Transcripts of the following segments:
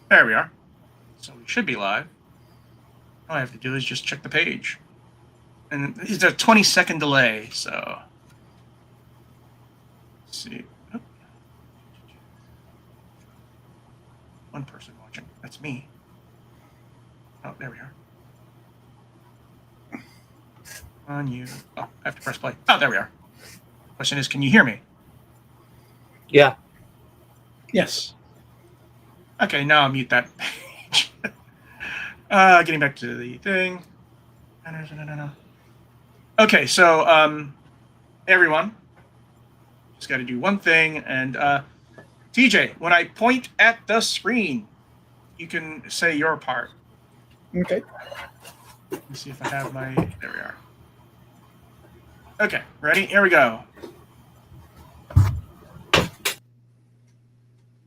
There we are. So we should be live. All I have to do is just check the page. And it's a 20-second delay, so... Let's see. Oh. One person watching. That's me. Oh, there we are. On you. Oh, I have to press play. Oh, there we are. Question is, can you hear me? Yeah. Yes. Okay, now I'll mute that page. Getting back to the thing. No. Okay, so everyone, just got to do one thing. And TJ, when I point at the screen, you can say your part. Okay. Let me see if I have my... There we are. Okay, ready? Here we go.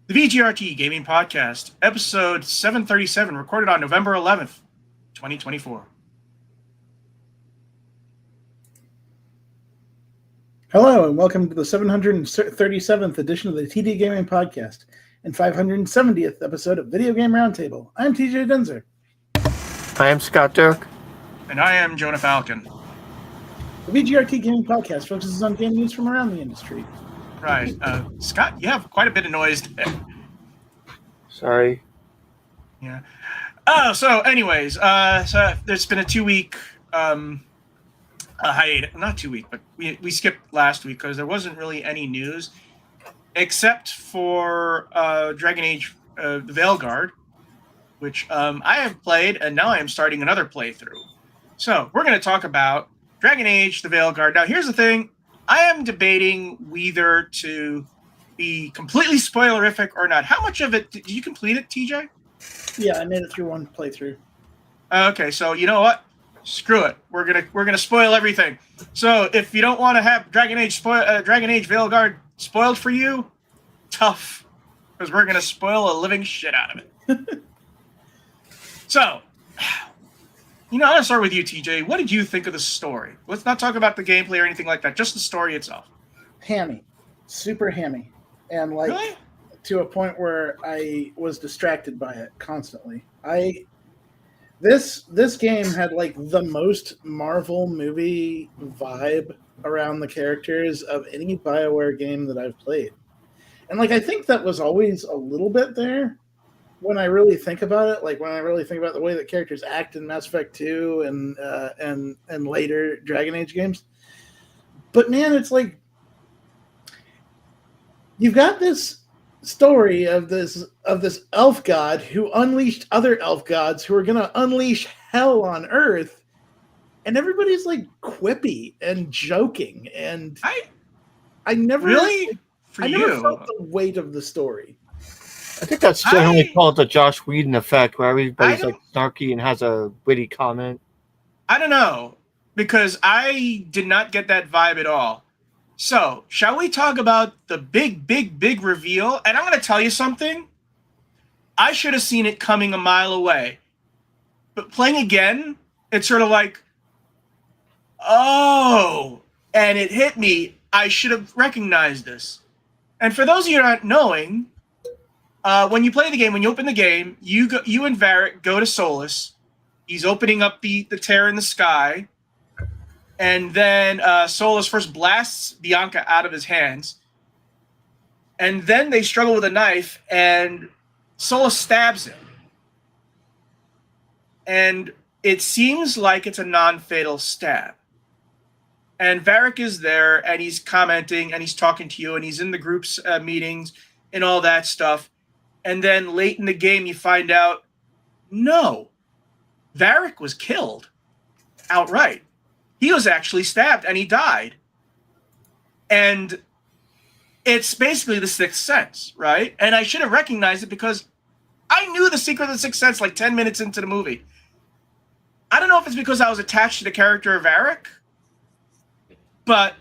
The VGRT Gaming Podcast, episode 737, recorded on November 11th, 2024. Hello, and welcome to the 737th edition of the TD Gaming Podcast and 570th episode of Video Game Roundtable. I'm TJ Denzer. I am Scott Dirk. And I am Jonah Falcon. The VGRT Gaming Podcast focuses on game news from around the industry. Right. Scott, you have quite a bit of noise there. Sorry. Yeah. Oh, so anyways, so there's been a 2-week hiatus. Not 2-week, but we skipped last week because there wasn't really any news except for Dragon Age the Veilguard, which I have played, and now I am starting another playthrough. So we're going to talk about Dragon Age the Veilguard. Now, here's the thing. I am debating whether to be completely spoilerific or not. How much of it did you complete it, TJ? Yeah, I made it through one playthrough. Okay, so you know what? Screw it. We're gonna spoil everything. So if you don't want to have Dragon Age Veilguard spoiled for you, tough, because we're gonna spoil a living shit out of it. So, I'm gonna start with you, TJ. What did you think of the story? Let's not talk about the gameplay or anything like that. Just the story itself. Hammy. Super hammy. And Really? to a point where I was distracted by it constantly. This game had the most Marvel movie vibe around the characters of any BioWare game that I've played. And I think that was always a little bit there when I really think about it, when I really think about the way that characters act in Mass Effect 2 and later Dragon Age games. But man, it's you've got this story of this elf god who unleashed other elf gods who are going to unleash hell on Earth, and everybody's quippy and joking, and I never really never felt the weight of the story. I think that's generally called the Josh Whedon effect, where everybody's snarky and has a witty comment. I don't know, because I did not get that vibe at all. So, shall we talk about the big reveal? And I'm going to tell you something. I should have seen it coming a mile away. But playing again, it's sort of oh, and it hit me. I should have recognized this. And for those of you not knowing, when you play the game, when you open the game, you and Varric go to Solus. He's opening up the tear in the sky. And then Solus first blasts Bianca out of his hands. And then they struggle with a knife, and Solus stabs him. And it seems like it's a non-fatal stab. And Varric is there, and he's commenting, and he's talking to you, and he's in the group's meetings and all that stuff. And then late in the game, you find out, no, Varric was killed outright. He was actually stabbed, and he died. And it's basically the Sixth Sense, right? And I should have recognized it because I knew the secret of the Sixth Sense 10 minutes into the movie. I don't know if it's because I was attached to the character of Varric, but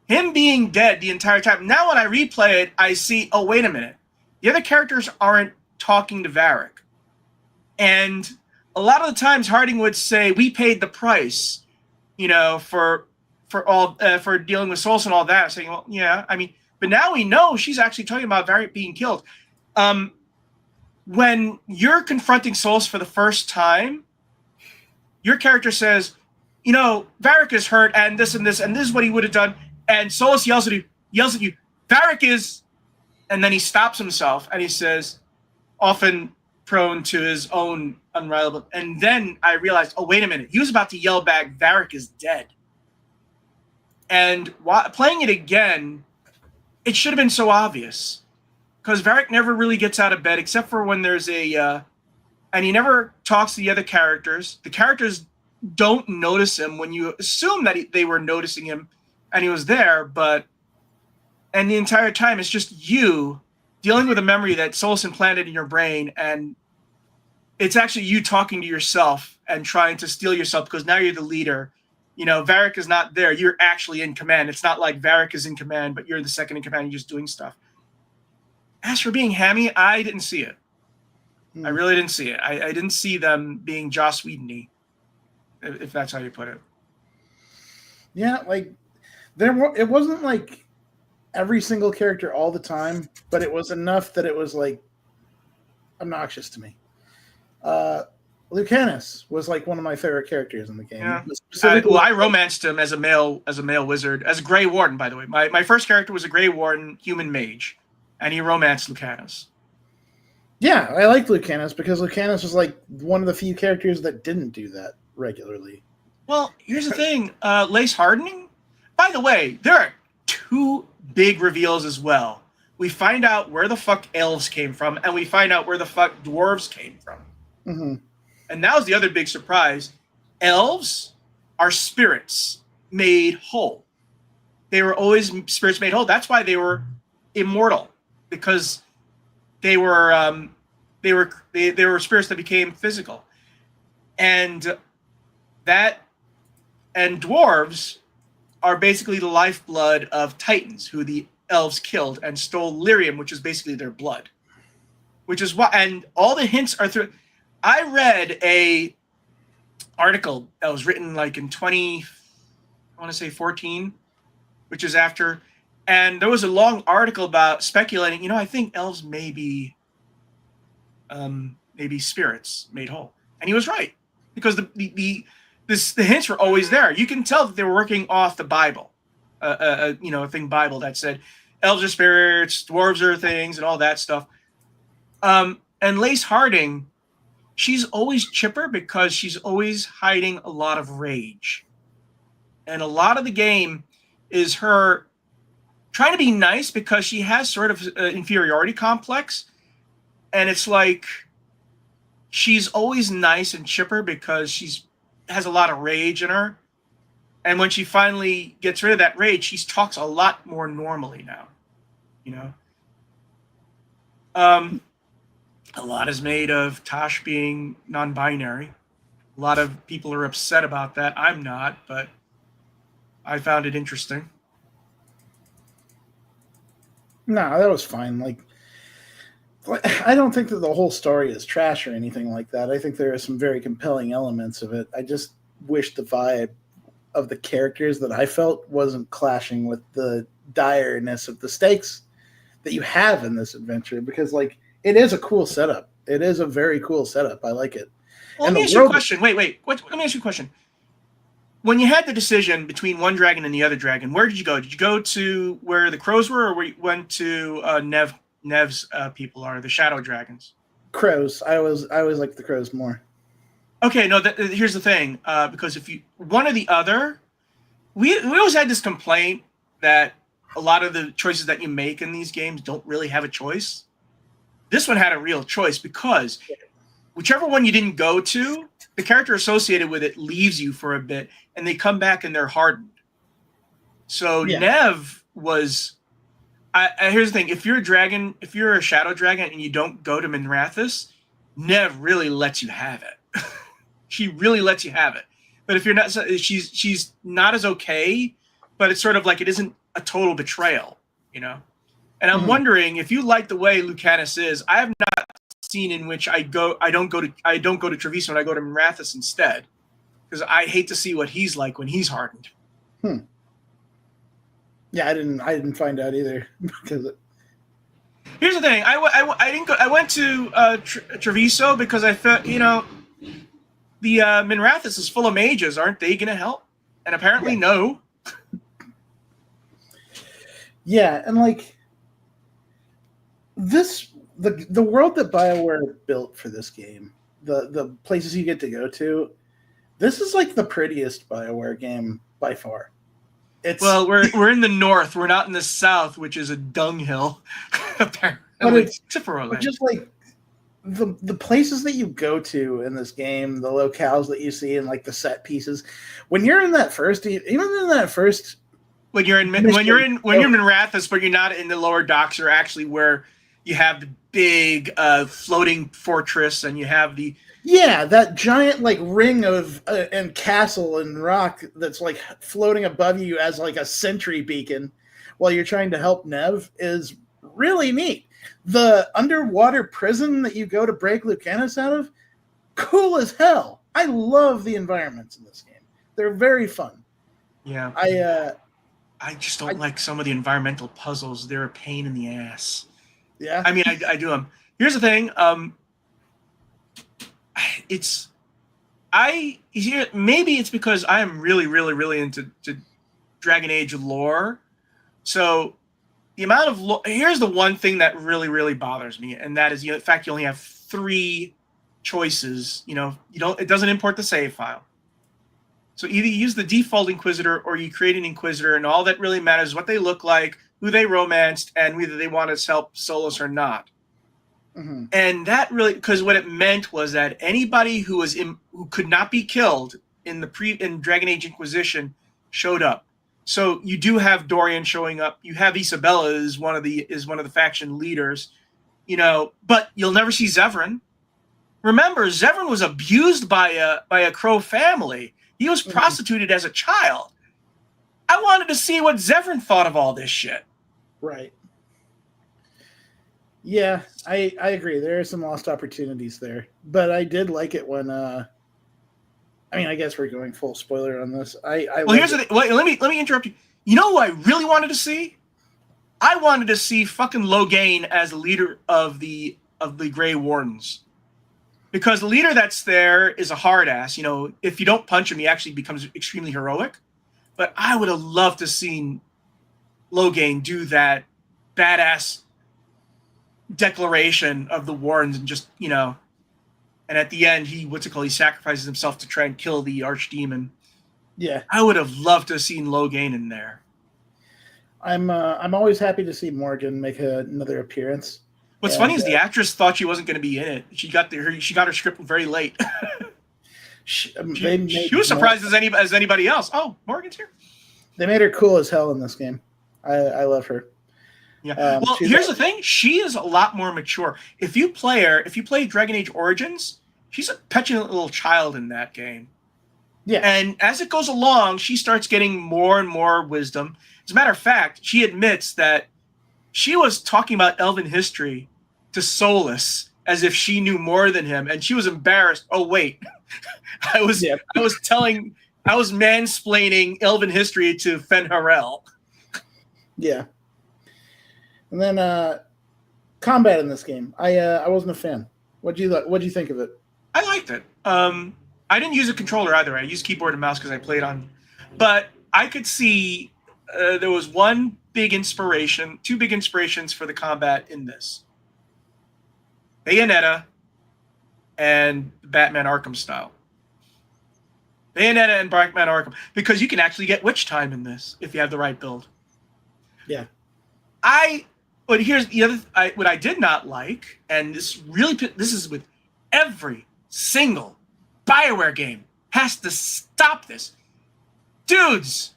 him being dead the entire time. Now when I replay it, I see, oh, wait a minute. The other characters aren't talking to Varric. And a lot of the times Harding would say, we paid the price, for dealing with Solus and all that. I'm saying, well, yeah, but now we know she's actually talking about Varric being killed. when you're confronting Solus for the first time, your character says, you know, Varric is hurt, and this and this, and this is what he would have done. And Solus yells at you, Varric is, and then he stops himself and he says, often prone to his own unreliable. And then I realized, oh, wait a minute. He was about to yell back, Varric is dead. And playing it again, it should have been so obvious. Because Varric never really gets out of bed, except for when there's a... and he never talks to the other characters. The characters don't notice him when you assume that they were noticing him and he was there, but... And the entire time, it's just you dealing with a memory that Solus implanted in your brain, and it's actually you talking to yourself and trying to steal yourself because now you're the leader. You know, Varric is not there. You're actually in command. It's not like Varric is in command, but you're the second in command. You're just doing stuff. As for being hammy, I didn't see it. I really didn't see it. I didn't see them being Joss Whedon-y, if that's how you put it. Yeah, like it wasn't like every single character all the time, but it was enough that it was like obnoxious to me. Lucanus was like one of my favorite characters in the game. Yeah. I romanced him as a male wizard, as a Grey Warden, by the way. My first character was a Grey Warden human mage, and he romanced Lucanus. Yeah, I liked Lucanus because Lucanus was like one of the few characters that didn't do that regularly. Well, here's the thing. Lace hardening? By the way, there are 2 big reveals as well. We find out where the fuck elves came from, and we find out where the fuck dwarves came from. Mm-hmm. And that was the other big surprise. Elves are spirits made whole. They were always spirits made whole. That's why they were immortal, because they were spirits that became physical. And dwarves are basically the lifeblood of Titans, who the elves killed and stole lyrium, which is basically their blood. Which is why, and all the hints are through. I read a article that was written like in 14, which is after, and there was a long article about speculating, I think elves may be spirits made whole. And he was right, because the hints were always there. You can tell that they were working off the Bible, a thing Bible that said elves are spirits, dwarves are things, and all that stuff. And Lace Harding, she's always chipper because she's always hiding a lot of rage. And a lot of the game is her trying to be nice because she has sort of an inferiority complex. And it's like she's always nice and chipper because she's has a lot of rage in her. And when she finally gets rid of that rage, she talks a lot more normally now. A lot is made of Tosh being non-binary. A lot of people are upset about that. I'm not, but I found it interesting. No, that was fine. Like, I don't think that the whole story is trash or anything like that. I think there are some very compelling elements of it. I just wish the vibe of the characters that I felt wasn't clashing with the direness of the stakes that you have in this adventure, because like it is a cool setup. It is a very cool setup. I like it. Well, let me ask you a question. Wait. Let me ask you a question. When you had the decision between one dragon and the other dragon, where did you go? Did you go to where the crows were, or where you went to Nev's people are, the shadow dragons? Crows. I always like the crows more. Okay, no. Here's the thing, because if you one or the other, we always had this complaint that a lot of the choices that you make in these games don't really have a choice. This one had a real choice, because whichever one you didn't go to, the character associated with it leaves you for a bit, and they come back and they're hardened. So yeah. Nev was. Here's the thing: if you're a shadow dragon and you don't go to Minrathous, Nev really lets you have it. She really lets you have it. But if you're not, she's not as okay. But it's sort of like it isn't a total betrayal, And I'm wondering if you like the way Lucanus is. I have not seen in which I don't go to Treviso and I go to Minrathous instead, because I hate to see what he's like when he's hardened. Yeah, I didn't find out either because Here's the thing. I didn't go. I went to Treviso because I felt, the Minrathous is full of mages. Aren't they going to help? And apparently, no. Yeah, and like the world that BioWare built for this game, the places you get to go to, this is like the prettiest BioWare game by far. Well, we're in the north. We're not in the south, which is a dunghill. Apparently, but it's but just like the places that you go to in this game, the locales that you see, and like the set pieces. When you're in that first, even in that first, when you're in Minrathous, but you're not in the lower docks, you're actually where you have the big floating fortress, and you have that giant like ring of and castle and rock that's like floating above you as like a sentry beacon while you're trying to help Nev is really neat. The underwater prison that you go to break Lucanus out of, cool as hell. I love the environments in this game. They're very fun. Yeah. I just don't like some of the environmental puzzles. They're a pain in the ass. Yeah. I mean, I do them. Here's the thing. Maybe it's because I am really, really, really into Dragon Age lore. So the amount of lore, here's the one thing that really, really bothers me, and that is, in fact, you only have 3 choices. It doesn't import the save file. So either you use the default Inquisitor or you create an Inquisitor, and all that really matters is what they look like, who they romanced, and whether they want to help Solus or not. Mm-hmm. And that really, because what it meant was that anybody who could not be killed in Dragon Age Inquisition showed up. So you do have Dorian showing up. You have Isabella is one of the faction leaders, but you'll never see Zevran. Remember, Zevran was abused by a Crow family. He was prostituted as a child. I wanted to see what Zevran thought of all this shit. Right. Yeah, I agree. There are some lost opportunities there, but I did like it when. I guess we're going full spoiler on this. Here's the thing. Let me interrupt you. You know who I really wanted to see? I wanted to see fucking Loghain as the leader of the Grey Wardens, because the leader that's there is a hard ass. If you don't punch him, he actually becomes extremely heroic. But I would have loved to seen Loghain do that badass declaration of the Wardens, and just and at the end he sacrifices himself to try and kill the archdemon. Yeah, I would have loved to have seen Loghain in there. I'm always happy to see Morgan make another appearance. What's funny is the actress thought she wasn't going to be in it. She got her script very late. She was surprised as anybody else. Oh, Morgan's here. They made her cool as hell in this game. I love her. Yeah. Here's the thing. She is a lot more mature. If you play Dragon Age Origins, she's a petulant little child in that game. Yeah. And as it goes along, she starts getting more and more wisdom. As a matter of fact, she admits that she was talking about Elven history to Solus as if she knew more than him, and she was embarrassed. Oh wait, I was mansplaining Elven history to Fen'Harel. Yeah. And then combat in this game, I wasn't a fan. What'd you think of it? I liked it. I didn't use a controller either. I used keyboard and mouse because I played on. But I could see there was two big inspirations for the combat in this: Bayonetta and Batman Arkham style. Bayonetta and Batman Arkham, because you can actually get witch time in this if you have the right build. Yeah. But here's the other. What I did not like, and this is with every single BioWare game, has to stop this, dudes.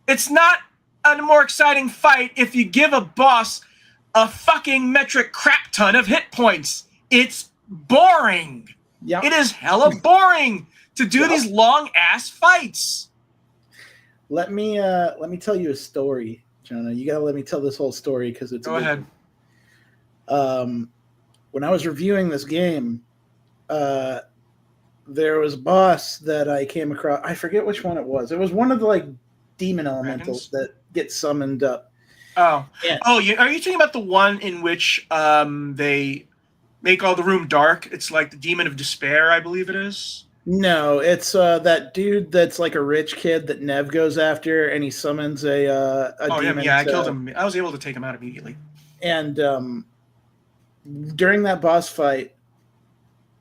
It's not a more exciting fight if you give a boss a fucking metric crap ton of hit points. It's boring. Yeah. It is hella boring to do these long ass fights. Let me tell you a story, Jonah. You gotta let me tell this whole story because it's. Go ahead. When I was reviewing this game, there was a boss that I came across. I forget which one it was. It was one of the demon elementals that gets summoned up, Oh, Yeah. are you talking about the one in which they make all the room dark? It's like the Demon of Despair, I believe it is. No, it's that dude that's like a rich kid that Nev goes after, and he summons a Oh, him. demon. Yeah, I killed him. I was able to take him out immediately. And during that boss fight,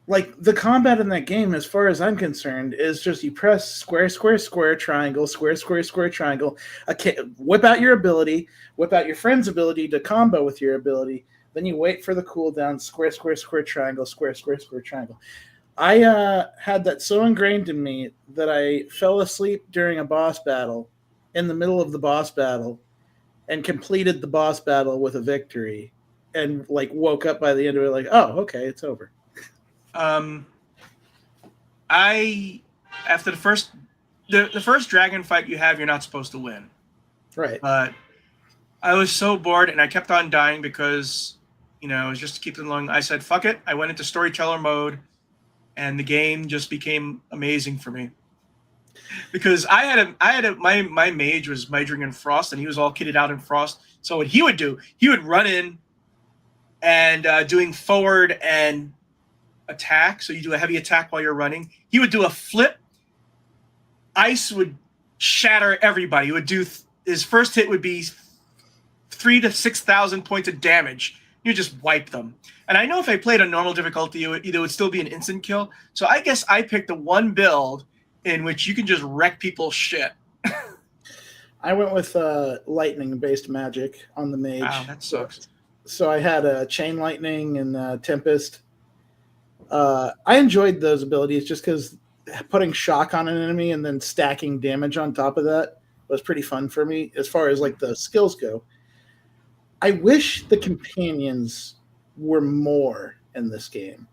like the combat in that game, as far as I'm concerned, is just you press square, square, square, triangle, square, square, square, triangle. Whip out your ability, whip out your friend's ability to combo with your ability. Then you wait for the cooldown, square, square, square, triangle, square, square, square, triangle. I had that so ingrained in me that I fell asleep during a boss battle in the middle of the boss battle and completed the boss battle with a victory and like woke up by the end of it like, oh, okay, it's over. I after the first dragon fight you have, you're not supposed to win. Right. But I was so bored and I kept on dying because, it was just to keep it along. I said, fuck it. I went into storyteller mode and the game just became amazing for me. Because my mage was majoring in Frost and he was all kitted out in Frost. So what he would do, he would run in and doing forward and attack. So you do a heavy attack while you're running. He would do a flip. Ice would shatter everybody. He would do his first hit would be 3,000 to 6,000 points of damage. You just wipe them. And I know if I played on normal difficulty, it would still be an instant kill. So I guess I picked the one build in which you can just wreck people's shit. I went with lightning-based magic on the mage. Wow, that sucks. So I had a chain lightning and tempest. I enjoyed those abilities just because putting shock on an enemy and then stacking damage on top of that was pretty fun for me as far as like the skills go. I wish the companions were more in this game.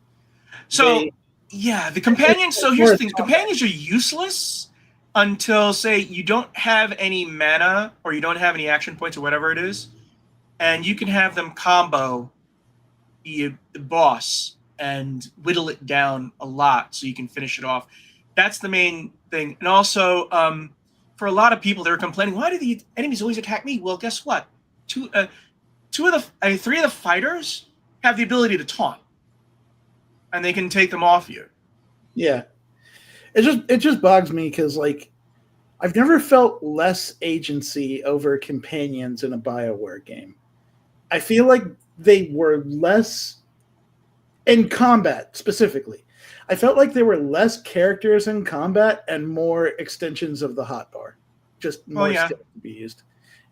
So the companions. So here's the thing: companions are useless until, say, you don't have any mana or you don't have any action points or whatever it is, and you can have them combo the boss and whittle it down a lot so you can finish it off. That's the main thing. And also, for a lot of people, they were complaining, why do the enemies always attack me? Well, guess what? Three of the fighters have the ability to taunt, and they can take them off you. Yeah. It just bugs me because, like, I've never felt less agency over companions in a BioWare game. I feel like they were less in combat specifically. I felt like there were less characters in combat and more extensions of the hotbar. Just more stuff to be used.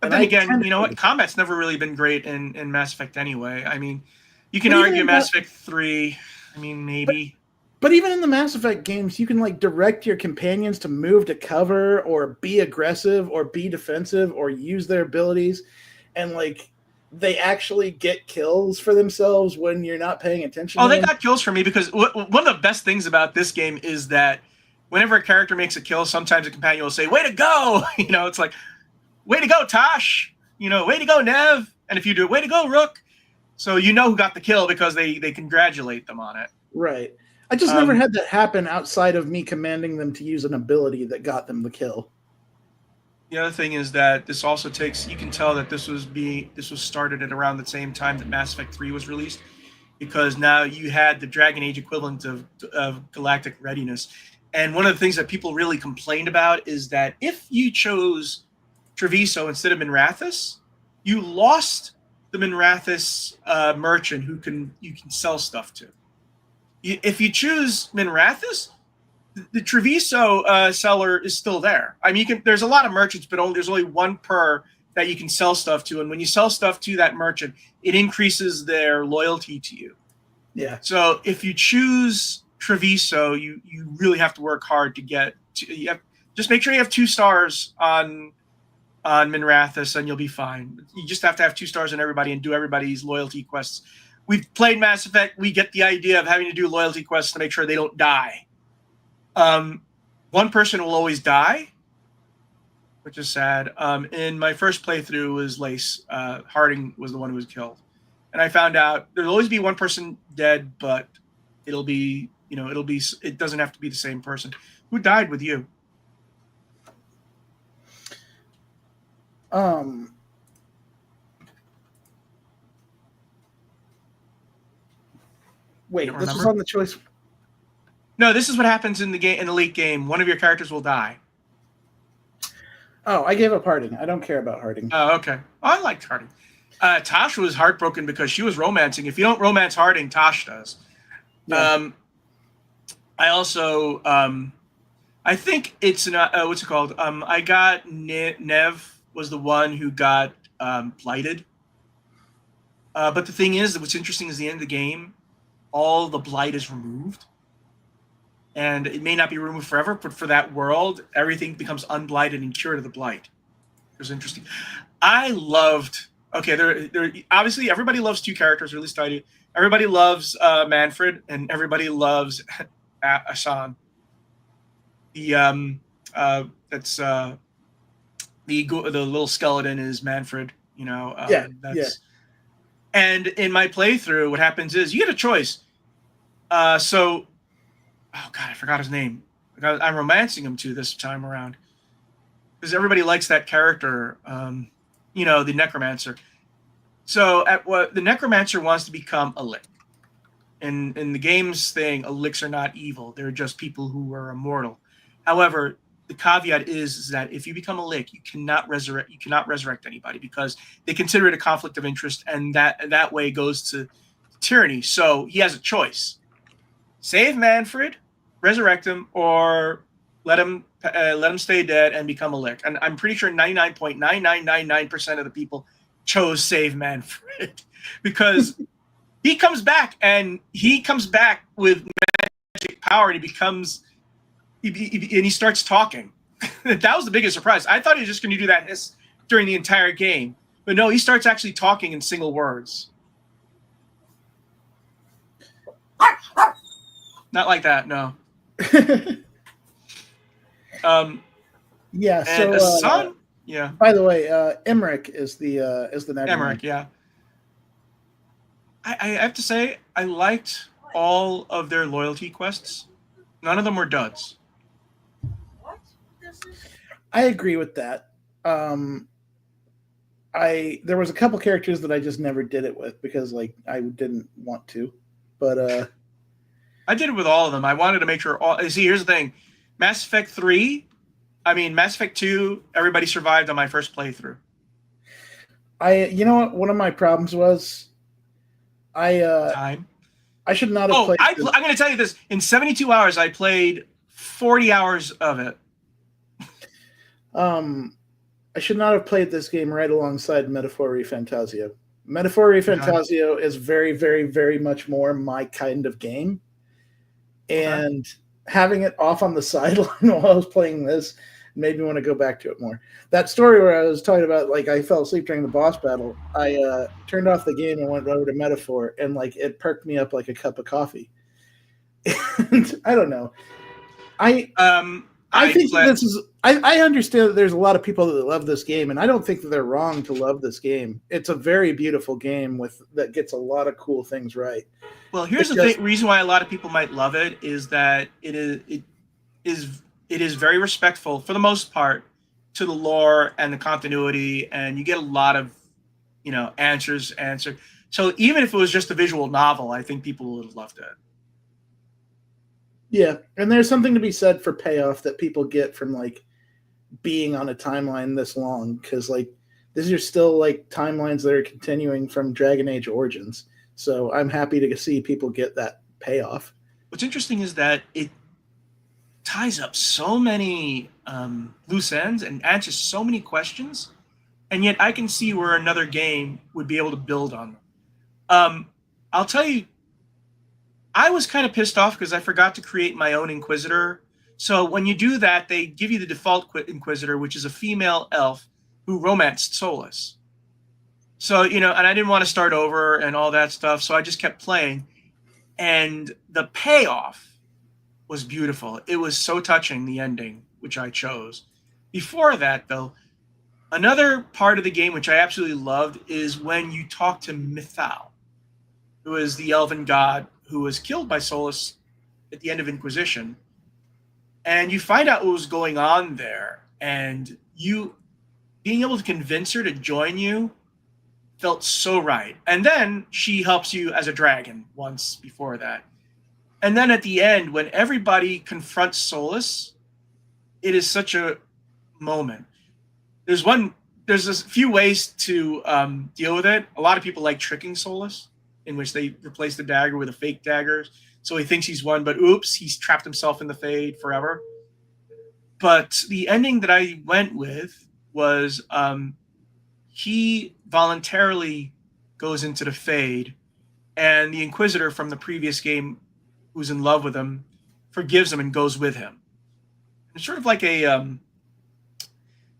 But then again, you know what? Combat's never really been great in Mass Effect anyway. I mean, you can argue Mass Effect 3, I mean, maybe. But even in the Mass Effect games, you can like direct your companions to move to cover or be aggressive or be defensive or use their abilities. And like they actually get kills for themselves when you're not paying attention. Oh, they got kills for me because one of the best things about this game is that whenever a character makes a kill, sometimes a companion will say, way to go! It's like, way to go, Tosh! Way to go, Nev! And if you do, way to go, Rook! So you know who got the kill because they congratulate them on it. Right. I just never had that happen outside of me commanding them to use an ability that got them the kill. The other thing is that this also takes, you can tell that this was started at around the same time that Mass Effect 3 was released, because now you had the Dragon Age equivalent of galactic readiness. And one of the things that people really complained about is that if you chose Treviso instead of Minrathous, you lost the Minrathous merchant who you can sell stuff to. If you choose Minrathous, the Treviso seller is still there. I mean, there's a lot of merchants, but there's only one per that you can sell stuff to. And when you sell stuff to that merchant, it increases their loyalty to you. Yeah. So if you choose Treviso, you really have to work hard to get to. Just make sure you have 2 stars on Minrathous, and you'll be fine. You just have to have 2 stars on everybody and do everybody's loyalty quests. We've played Mass Effect. We get the idea of having to do loyalty quests to make sure they don't die. One person will always die, which is sad. In my first playthrough was Lace. Harding was the one who was killed. And I found out there'll always be one person dead, but it doesn't have to be the same person. Who died with you? Wait, don't this was remember? on the choice. No, this is what happens in the game in the late game. One of your characters will die. Oh, I gave up Harding. I don't care about Harding. Oh, okay. Oh, I liked Harding. Tosh was heartbroken because she was romancing. If you don't romance Harding, Tosh does. Yeah. I also, I think it's not, what's it called? I got Nev was the one who got blighted. But the thing is, what's interesting is the end of the game, all the blight is removed. And it may not be removed forever, but for that world, everything becomes unblighted and cured of the blight. It was interesting. I loved. Okay, there. Obviously, everybody loves two characters, or at least I do. Everybody loves Manfred, and everybody loves Asan. The that's the little skeleton is Manfred. You know. Yeah. And in my playthrough, what happens is you get a choice. Oh God, I forgot his name. I'm romancing him too this time around because everybody likes that character. The necromancer. So the necromancer wants to become a lick. In the game's thing, licks are not evil. They're just people who are immortal. However, the caveat is that if you become a lick, you cannot resurrect anybody because they consider it a conflict of interest, and that way goes to tyranny. So he has a choice. Save Manfred, resurrect him, or let him stay dead and become a lick. And I'm pretty sure 99.9999% of the people chose save Manfred because he comes back with magic power and he starts talking. That was the biggest surprise. I thought he was just going to do that during the entire game, but no, he starts actually talking in single words. Not like that, no. Yeah. And So, son, yeah. By the way, Emmerich is the necromancer. Emmerich, yeah. I have to say, I liked all of their loyalty quests. None of them were duds. I agree with that. There was a couple characters that I just never did it with because I didn't want to, but I did it with all of them. I wanted to make sure see, here's the thing. Mass Effect 2, everybody survived on my first playthrough. You know what? One of my problems was time. I should not have played. I'm going to tell you this. In 72 hours, I played 40 hours of it. I should not have played this game right alongside Metaphor Fantasio. Metaphor Fantasio is very, very, very much more my kind of game. And having it off on the sideline while I was playing this made me want to go back to it more. That story where I was talking about, I fell asleep during the boss battle, I turned off the game and went over to Metaphor, and it perked me up like a cup of coffee. And I don't know. I understand that there's a lot of people that love this game, and I don't think that they're wrong to love this game. It's a very beautiful game that gets a lot of cool things right. Well, here's the reason why a lot of people might love it is that it is very respectful for the most part to the lore and the continuity, and you get a lot of answers. So even if it was just a visual novel, I think people would have loved it. Yeah, and there's something to be said for payoff that people get from being on a timeline this long, because these are still timelines that are continuing from Dragon Age Origins. So I'm happy to see people get that payoff. What's interesting is that it ties up so many loose ends and answers so many questions, and yet I can see where another game would be able to build on them. I'll tell you, I was kind of pissed off because I forgot to create my own Inquisitor. So when you do that, they give you the default Inquisitor, which is a female elf who romanced Solus. So, and I didn't want to start over and all that stuff, so I just kept playing. And the payoff was beautiful. It was so touching, the ending, which I chose. Before that, though, another part of the game which I absolutely loved is when you talk to Mythal, who is the elven god who was killed by Solus at the end of Inquisition. And you find out what was going on there, and you being able to convince her to join you felt so right. And then she helps you as a dragon once before that. And then at the end, when everybody confronts Solus, it is such a moment. There's a few ways to deal with it. A lot of people like tricking Solus, in which they replace the dagger with a fake dagger. So he thinks he's won, but oops, he's trapped himself in the Fade forever. But the ending that I went with was he voluntarily goes into the Fade, and the Inquisitor from the previous game, who's in love with him, forgives him and goes with him. It's sort of like a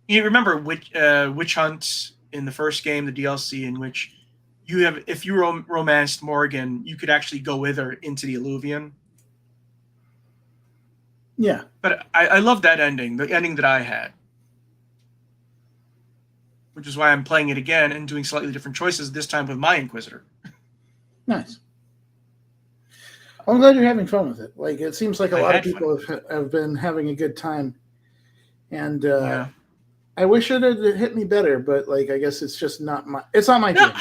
you remember Witch Hunt in the first game, the DLC, in which if you romanced Morgan, you could actually go with her into the Illuvian. Yeah. But I love that ending, the ending that I had. Which is why I'm playing it again and doing slightly different choices, this time with my Inquisitor. Nice. I'm glad you're having fun with it. Like, it seems like a lot of people have been having a good time. And I wish it had hit me better, but like, I guess it's not my jam.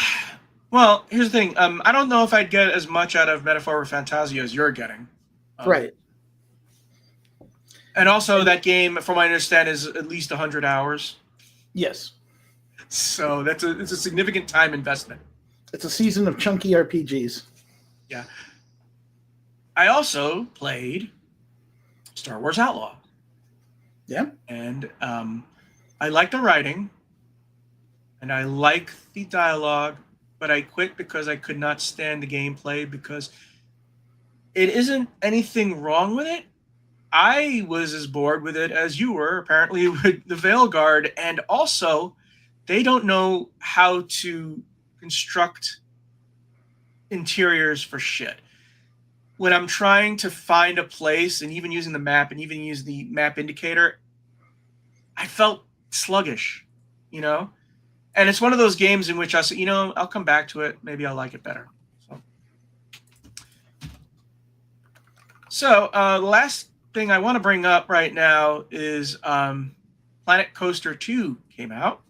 Well, here's the thing. I don't know if I'd get as much out of Metaphor or Fantasia as you're getting. Right. And also, that game, from what I understand, is at least 100 hours. Yes. So it's a significant time investment. It's a season of chunky RPGs. Yeah. I also played Star Wars Outlaw. Yeah. And I like the writing, and I like the dialogue, but I quit because I could not stand the gameplay, because it isn't anything wrong with it. I was as bored with it as you were, apparently, with the Veilguard, and also they don't know how to construct interiors for shit. When I'm trying to find a place, and even using the map, and even use the map indicator, I felt sluggish, you know? And it's one of those games in which I said, I'll come back to it. Maybe I'll like it better. So the last thing I want to bring up right now is Planet Coaster 2 came out.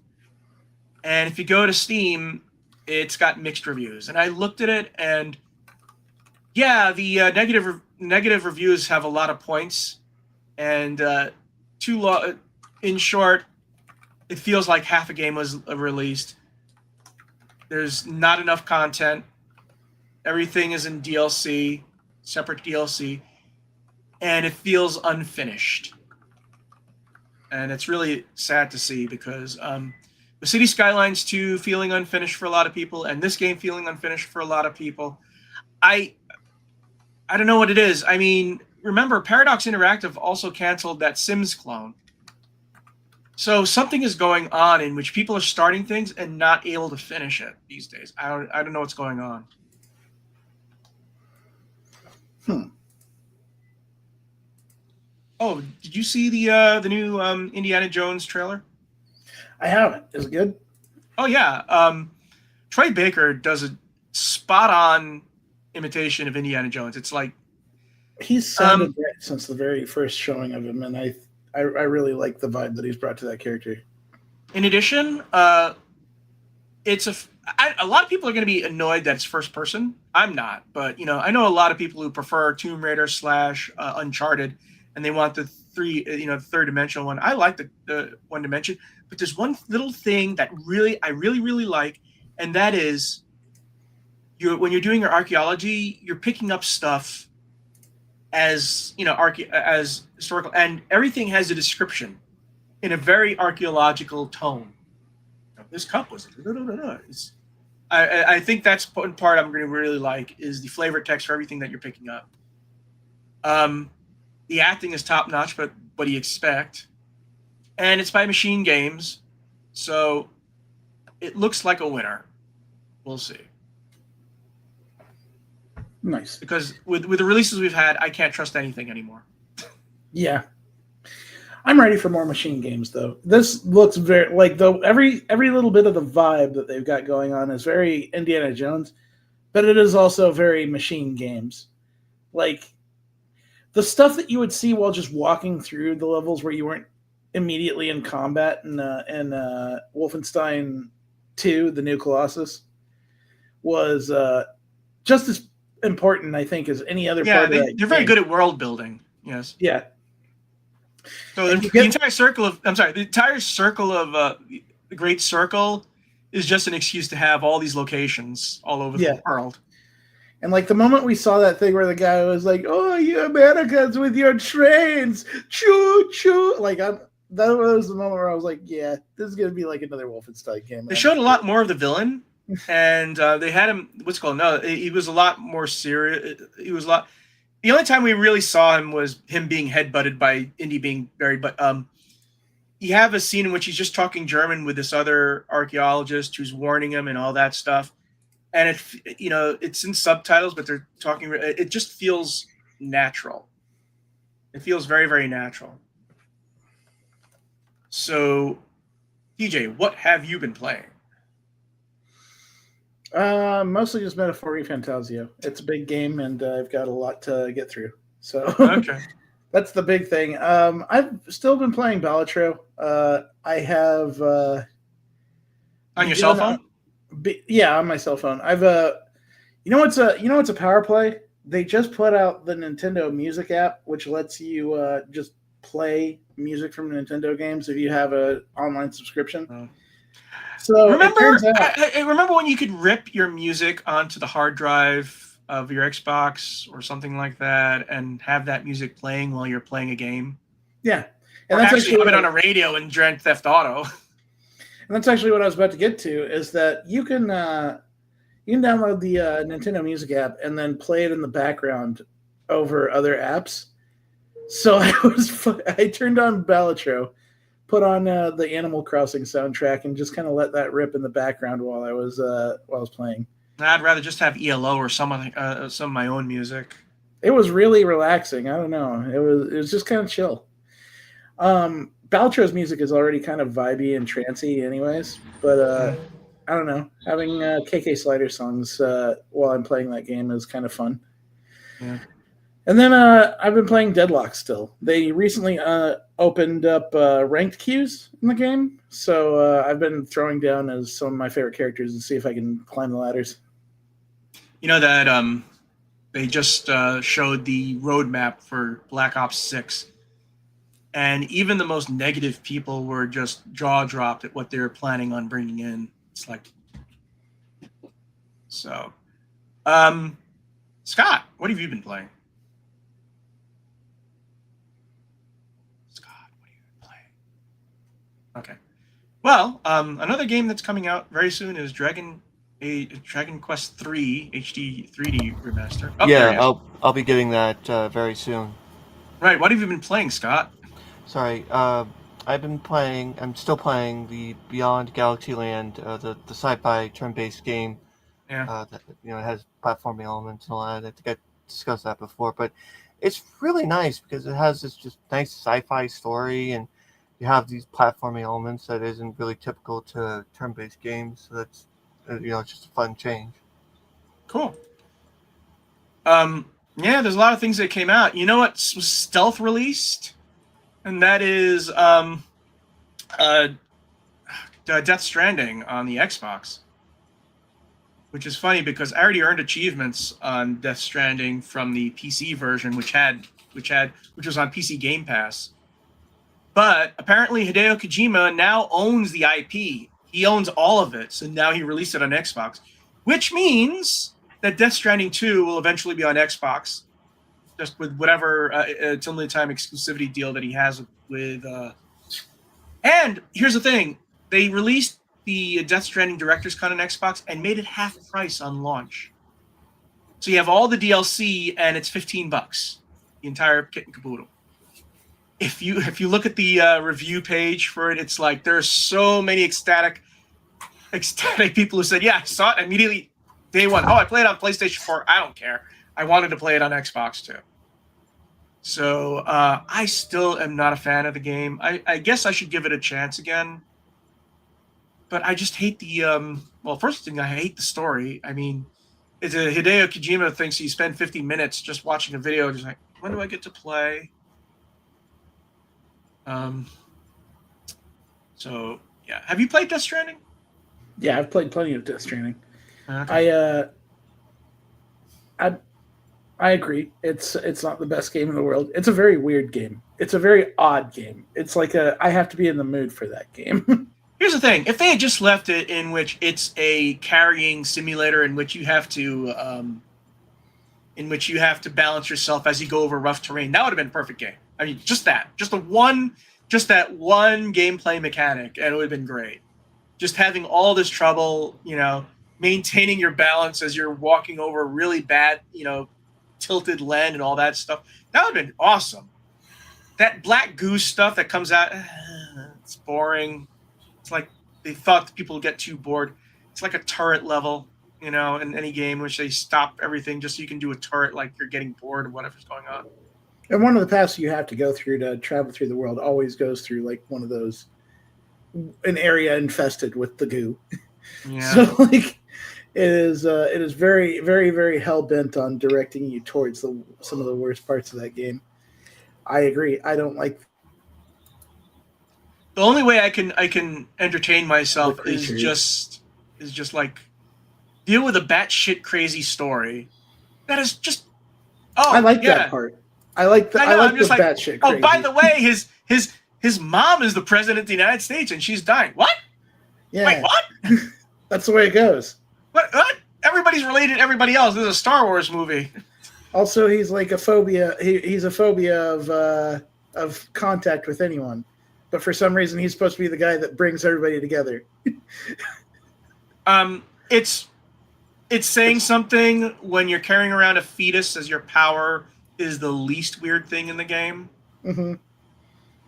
And if you go to Steam, it's got mixed reviews. And I looked at it, and yeah, the negative reviews have a lot of points. And in short, it feels like half a game was released. There's not enough content. Everything is in DLC, separate DLC, and it feels unfinished. And it's really sad to see, because the City Skylines 2 feeling unfinished for a lot of people, and this game feeling unfinished for a lot of people. I don't know what it is. I mean, remember, Paradox Interactive also canceled that Sims clone. So something is going on in which people are starting things and not able to finish it these days. I don't know what's going on. Oh, did you see the new Indiana Jones trailer? I haven't. Is it good? Oh yeah. Troy Baker does a spot-on imitation of Indiana Jones. It's like he's sounded great since the very first showing of him, and I really like the vibe that he's brought to that character. In addition, it's a lot of people are going to be annoyed that it's first person. I'm not, but I know a lot of people who prefer Tomb Raider / Uncharted, and they want the third dimensional one. I like the one dimension, but there's one little thing that I really like, and that is when you're doing your archaeology, you're picking up stuff as as historical, and everything has a description in a very archaeological tone. This cup was I think that's one part I'm going to really like, is the flavor text for everything that you're picking up. The acting is top notch, but what do you expect? And it's by Machine Games, so it looks like a winner. We'll see. Nice. Because with the releases we've had, I can't trust anything anymore. Yeah. I'm ready for more Machine Games, though. This looks very every little bit of the vibe that they've got going on is very Indiana Jones, but it is also very Machine Games. Like the stuff that you would see while just walking through the levels where you weren't immediately in combat in Wolfenstein 2, The New Colossus, was just as important, I think, as any other part of that they're very game. good at world building. Yes. Yeah. So the entire circle of the Great Circle is just an excuse to have all these locations all over the world. And like the moment we saw that thing where the guy was like, "Oh, you Americans with your trains, choo choo!" Like that was the moment where I was like, "Yeah, this is gonna be like another Wolfenstein game." They showed a lot more of the villain, and they had him. What's it called? No, he was a lot more serious. He was a lot. The only time we really saw him was him being headbutted by Indy being buried. But you have a scene in which he's just talking German with this other archaeologist who's warning him and all that stuff. And it's in subtitles, but they're talking. It just feels natural. It feels very, very natural. So, DJ, what have you been playing? Mostly just Metaphor Fantasio. It's a big game, and I've got a lot to get through. So okay, that's the big thing. I've still been playing Balatro. I have on your cell phone. Yeah, on my cell phone. I've you know what's a power play? They just put out the Nintendo Music app, which lets you just play music from Nintendo games if you have an online subscription. Oh. So remember when you could rip your music onto the hard drive of your Xbox or something like that, and have that music playing while you're playing a game? Yeah, and that's actually have it on a radio in Grand Theft Auto. And that's actually what I was about to get to, is that you can download the Nintendo Music app and then play it in the background over other apps. So I turned on Balatro, put on the Animal Crossing soundtrack, and just kind of let that rip in the background while I was playing. I'd rather just have ELO or some of my own music. It was really relaxing. I don't know. It was just kind of chill. Baltro's music is already kind of vibey and trancey anyways, but I don't know. Having KK Slider songs while I'm playing that game is kind of fun. Yeah. And then I've been playing Deadlock still. They recently opened up ranked queues in the game, so I've been throwing down as some of my favorite characters to see if I can climb the ladders. You know that they just showed the roadmap for Black Ops 6. And even the most negative people were just jaw-dropped at what they were planning on bringing in. It's like... So... Scott, what have you been playing? Okay. Well, another game that's coming out very soon is Dragon Quest III HD 3D remaster. Oh, yeah, I'll be getting that very soon. Right. What have you been playing, Scott? Sorry. I'm still playing the Beyond Galaxyland, the sci-fi turn-based game. Yeah. That it has platforming elements and all that. I think I discussed that before, but it's really nice because it has this just nice sci-fi story, and you have these platforming elements that isn't really typical to turn-based games. So that's it's just a fun change. Cool. Yeah, there's a lot of things that came out. You know what was stealth released? And that is Death Stranding on the Xbox. Which is funny because I already earned achievements on Death Stranding from the PC version, which was on PC Game Pass. But apparently Hideo Kojima now owns the IP. He owns all of it, so now he released it on Xbox, which means that Death Stranding 2 will eventually be on Xbox, just with whatever till limited time exclusivity deal that he has with. And here's the thing: they released the Death Stranding Director's Cut on Xbox and made it half price on launch. So you have all the DLC and it's $15, the entire kit and caboodle. If you look at the review page for it, it's like there's so many ecstatic people who said, "Yeah, I saw it immediately, day one. Oh, I played it on PlayStation 4. I don't care. I wanted to play it on Xbox too." So I still am not a fan of the game. I guess I should give it a chance again. But I just hate the first thing, I hate the story. I mean, it's a Hideo Kojima thinks you spend 50 minutes just watching a video, just like, when do I get to play? So yeah, have you played Death Stranding? Yeah, I've played plenty of Death Stranding. Okay. I agree. It's not the best game in the world. It's a very weird game. It's a very odd game. It's like I have to be in the mood for that game. Here's the thing: if they had just left it in which it's a carrying simulator in which you have to balance yourself as you go over rough terrain, that would have been a perfect game. I mean, just that one gameplay mechanic, and it would have been great. Just having all this trouble, maintaining your balance as you're walking over really bad, tilted land and all that stuff. That would have been awesome. That black goose stuff that comes out, it's boring. It's like they thought people would get too bored. It's like a turret level, in any game, which they stop everything just so you can do a turret like you're getting bored of whatever's going on. And one of the paths you have to go through to travel through the world always goes through like one of those, an area infested with the goo. Yeah. So like it is very, very, very hell bent on directing you towards some of the worst parts of that game. I agree. I don't like. The only way I can entertain myself is just like deal with a batshit crazy story. That is just. Oh, I like that part. I like the batshit crazy. Oh, by the way, his mom is the president of the United States and she's dying. What? Yeah. Wait, what? That's the way it goes. What? Everybody's related to everybody else. This is a Star Wars movie. Also, he's like a phobia. He's a phobia of contact with anyone. But for some reason, he's supposed to be the guy that brings everybody together. It's saying something when you're carrying around a fetus as your power is the least weird thing in the game. Mm-hmm.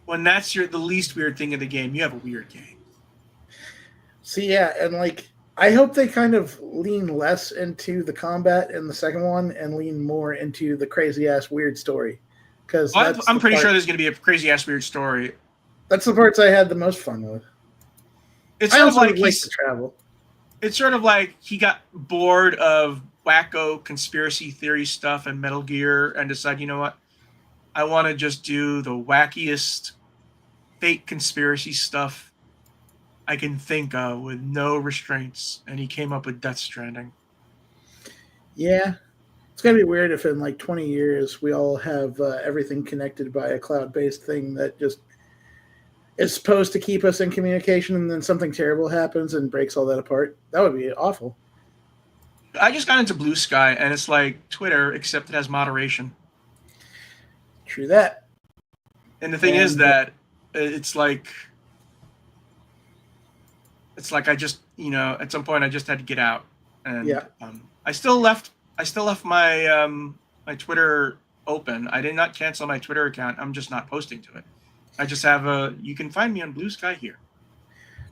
When that's the least weird thing in the game, you have a weird game. See, yeah, and like I hope they kind of lean less into the combat in the second one and lean more into the crazy ass weird story. Because I'm pretty sure there's going to be a crazy ass weird story. That's the parts I had the most fun with. It's sort of like the travel. It's sort of like he got bored of wacko conspiracy theory stuff and Metal Gear and decided, you know what? I want to just do the wackiest fake conspiracy stuff I can think of with no restraints. And he came up with Death Stranding. Yeah. It's going to be weird if in like 20 years we all have everything connected by a cloud-based thing that just is supposed to keep us in communication, and then something terrible happens and breaks all that apart. That would be awful. I just got into Blue Sky, and it's like Twitter, except it has moderation. True that. And the thing is that it's like I just, at some point I just had to get out. And yeah. I still left my my Twitter open. I did not cancel my Twitter account. I'm just not posting to it. I just have you can find me on Blue Sky here.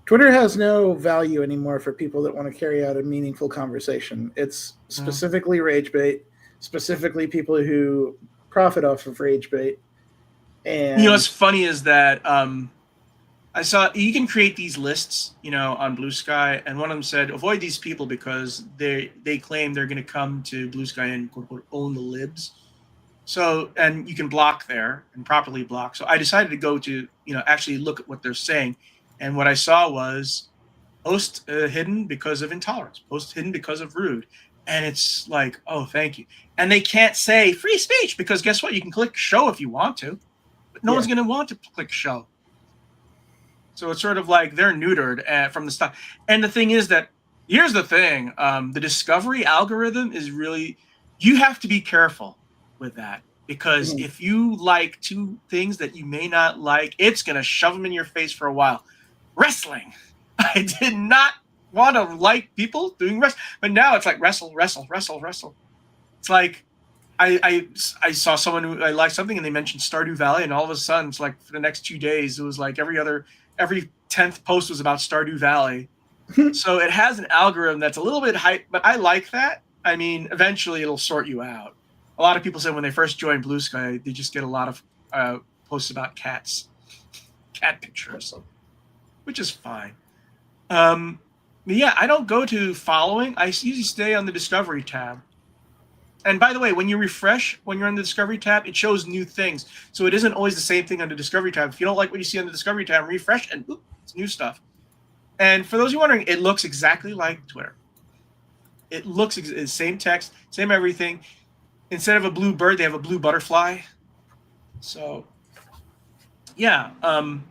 Twitter has no value anymore for people that want to carry out a meaningful conversation. It's specifically rage bait, specifically people who profit off of rage bait. And what's funny is that I saw you can create these lists, on Blue Sky, and one of them said avoid these people because they claim they're going to come to Blue Sky and quote unquote own the libs. So, and you can block there and properly block. So I decided to go to, actually look at what they're saying. And what I saw was post hidden because of intolerance, post hidden because of rude. And it's like, oh, thank you. And they can't say free speech because guess what? You can click show if you want to, but no one's going to want to click show. So it's sort of like they're neutered from the start. And the thing is that, here's the thing. The discovery algorithm is really, you have to be careful with that, because if you like two things that you may not like, it's going to shove them in your face for a while. Wrestling. I did not want to like people doing wrestling, but now it's like wrestle. It's like I saw someone who I liked something and they mentioned Stardew Valley, and all of a sudden it's like for the next 2 days it was like every 10th post was about Stardew Valley. So it has an algorithm that's a little bit hype, but I like that. I mean, eventually it'll sort you out. A lot of people say when they first join Blue Sky, they just get a lot of posts about cat pictures, which is fine. But yeah, I don't go to following. I usually stay on the Discovery tab. And by the way, when you refresh, when you're on the Discovery tab, it shows new things. So it isn't always the same thing on the Discovery tab. If you don't like what you see on the Discovery tab, refresh and it's new stuff. And for those who are wondering, it looks exactly like Twitter. It looks same text, same everything. Instead of a blue bird, they have a blue butterfly. So, yeah, I'm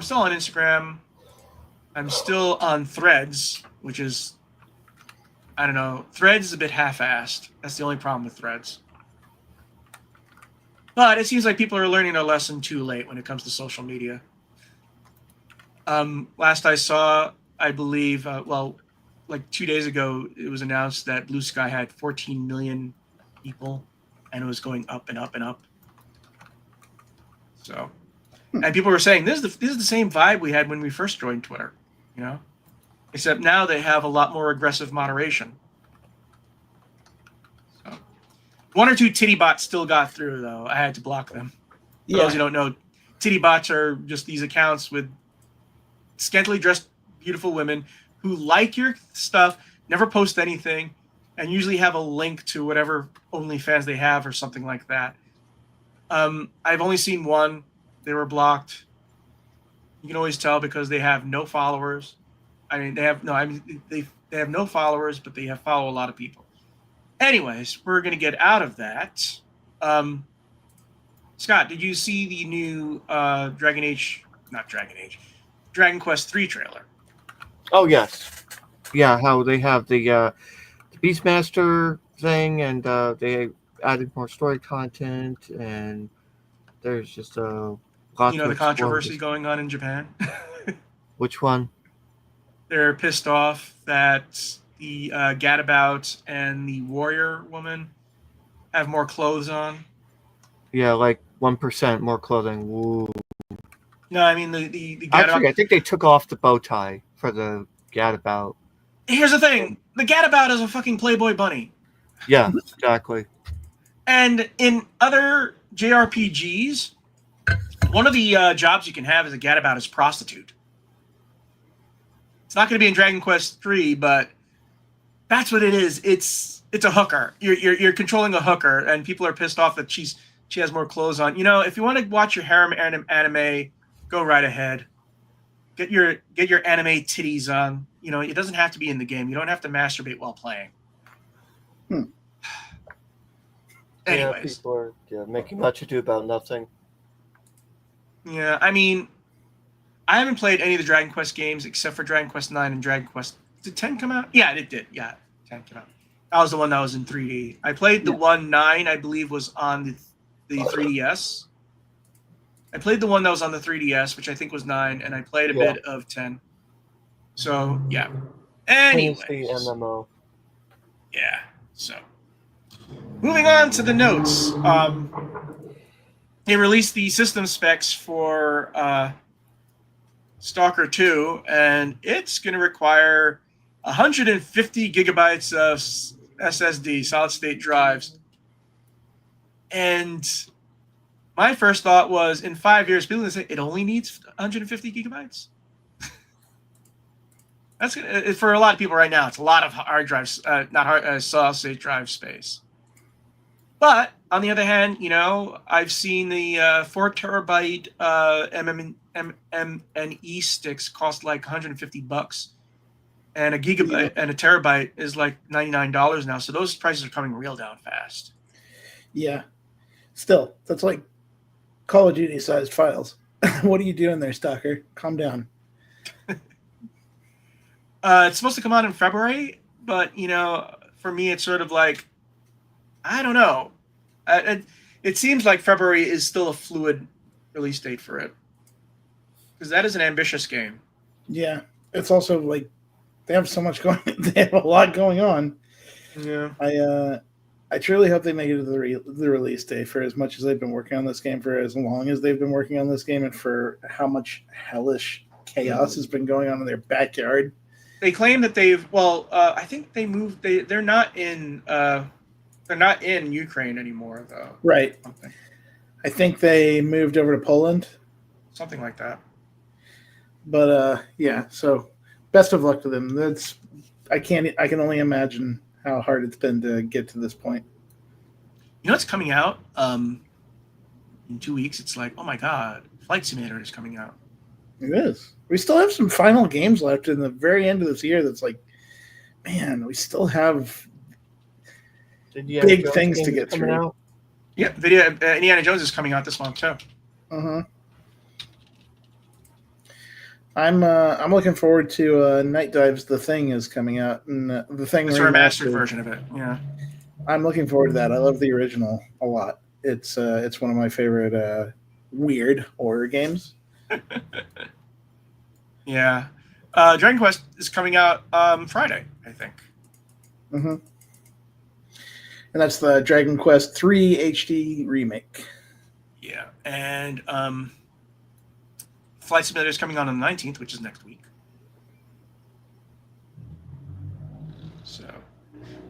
still on Instagram. I'm still on Threads, which is, I don't know, Threads is a bit half-assed. That's the only problem with Threads. But it seems like people are learning their lesson too late when it comes to social media. Last I saw, I believe, like 2 days ago, it was announced that Blue Sky had 14 million people, and it was going up and up and up. So, and people were saying this is the same vibe we had when we first joined Twitter, you know, except now they have a lot more aggressive moderation. So, one or two titty bots still got through though. I had to block them. For those who don't know, titty bots are just these accounts with scantily dressed, beautiful women who like your stuff, never post anything, and usually have a link to whatever OnlyFans they have or something like that. I've only seen one. They were blocked. You can always tell because they have no followers. I mean, they have no followers, but they have follow a lot of people. Anyways, we're gonna get out of that. Scott, did you see the new Dragon Quest 3 trailer? Oh yes, yeah. How they have the Beastmaster thing, and they added more story content, and there's just a lot. You know the controversy going on in Japan. Which one? They're pissed off that the Gadabout and the warrior woman have more clothes on. Yeah, like 1% more clothing. Ooh. No, I mean the Gadabout. Actually, I think they took off the bow tie for the Gadabout. Here's the thing: the Gadabout is a fucking Playboy bunny. Yeah, exactly. And in other JRPGs, one of the jobs you can have as a Gadabout is prostitute. It's not going to be in Dragon Quest 3, but that's what it is. It's a hooker. You're controlling a hooker, and people are pissed off that she has more clothes on. You know, if you want to watch your harem anime, go right ahead. Get your anime titties on. You know, it doesn't have to be in the game. You don't have to masturbate while playing. Anyways. Yeah, people are making much ado about nothing. Yeah, I mean, I haven't played any of the Dragon Quest games except for Dragon Quest 9 and Dragon Quest... Did 10 come out? Yeah, it did. Yeah, 10 came out. That was the one that was in 3D. I played the one 9, I believe, was on the 3DS. I played the one that was on the 3DS, which I think was 9, and I played a bit of 10. So, yeah. Anyways. The MMO. Yeah, so. Moving on to the notes. They released the system specs for Stalker 2, and it's going to require 150 gigabytes of SSD, solid-state drives. And my first thought was, in 5 years, people are going to say, it only needs 150 gigabytes? That's for a lot of people right now. It's a lot of hard drives, solid-state drive space. But on the other hand, you know, I've seen the 4 terabyte MME sticks cost like $150, and a gigabyte and a terabyte is like $99 now. So those prices are coming real down fast. Yeah. Still, that's like Call of Duty sized files. What are you doing there, Stalker? Calm down. It's supposed to come out in February, but you know, for me, it's sort of like, I don't know. It seems like February is still a fluid release date for it, because that is an ambitious game. Yeah, it's also like they have so much going. They have a lot going on. Yeah, I truly hope they make it to the release day. For as much as they've been working on this game, for as long as they've been working on this game, and for how much hellish chaos has been going on in their backyard. They claim that they've. Well, I think they moved. They're not in. They're not in Ukraine anymore, though. Right. I think they moved over to Poland. Something like that. But yeah. So best of luck to them. I can only imagine how hard it's been to get to this point. You know what's coming out in 2 weeks? It's like, oh my god, Flight Simulator is coming out. It is. We still have some final games left in the very end of this year. That's like, man, we still have big things to get through. Out? Yeah, Indiana Jones is coming out this month too. Uh-huh. I'm looking forward to Night Dives. The Thing is coming out, and the Thing It's a remastered version of it. Yeah, I'm looking forward to that. I love the original a lot. It's one of my favorite weird horror games. Yeah. Dragon Quest is coming out Friday, I think. Mm-hmm. And that's the Dragon Quest 3 HD remake. Yeah, and Flight Simulator is coming out on the 19th, which is next week. So,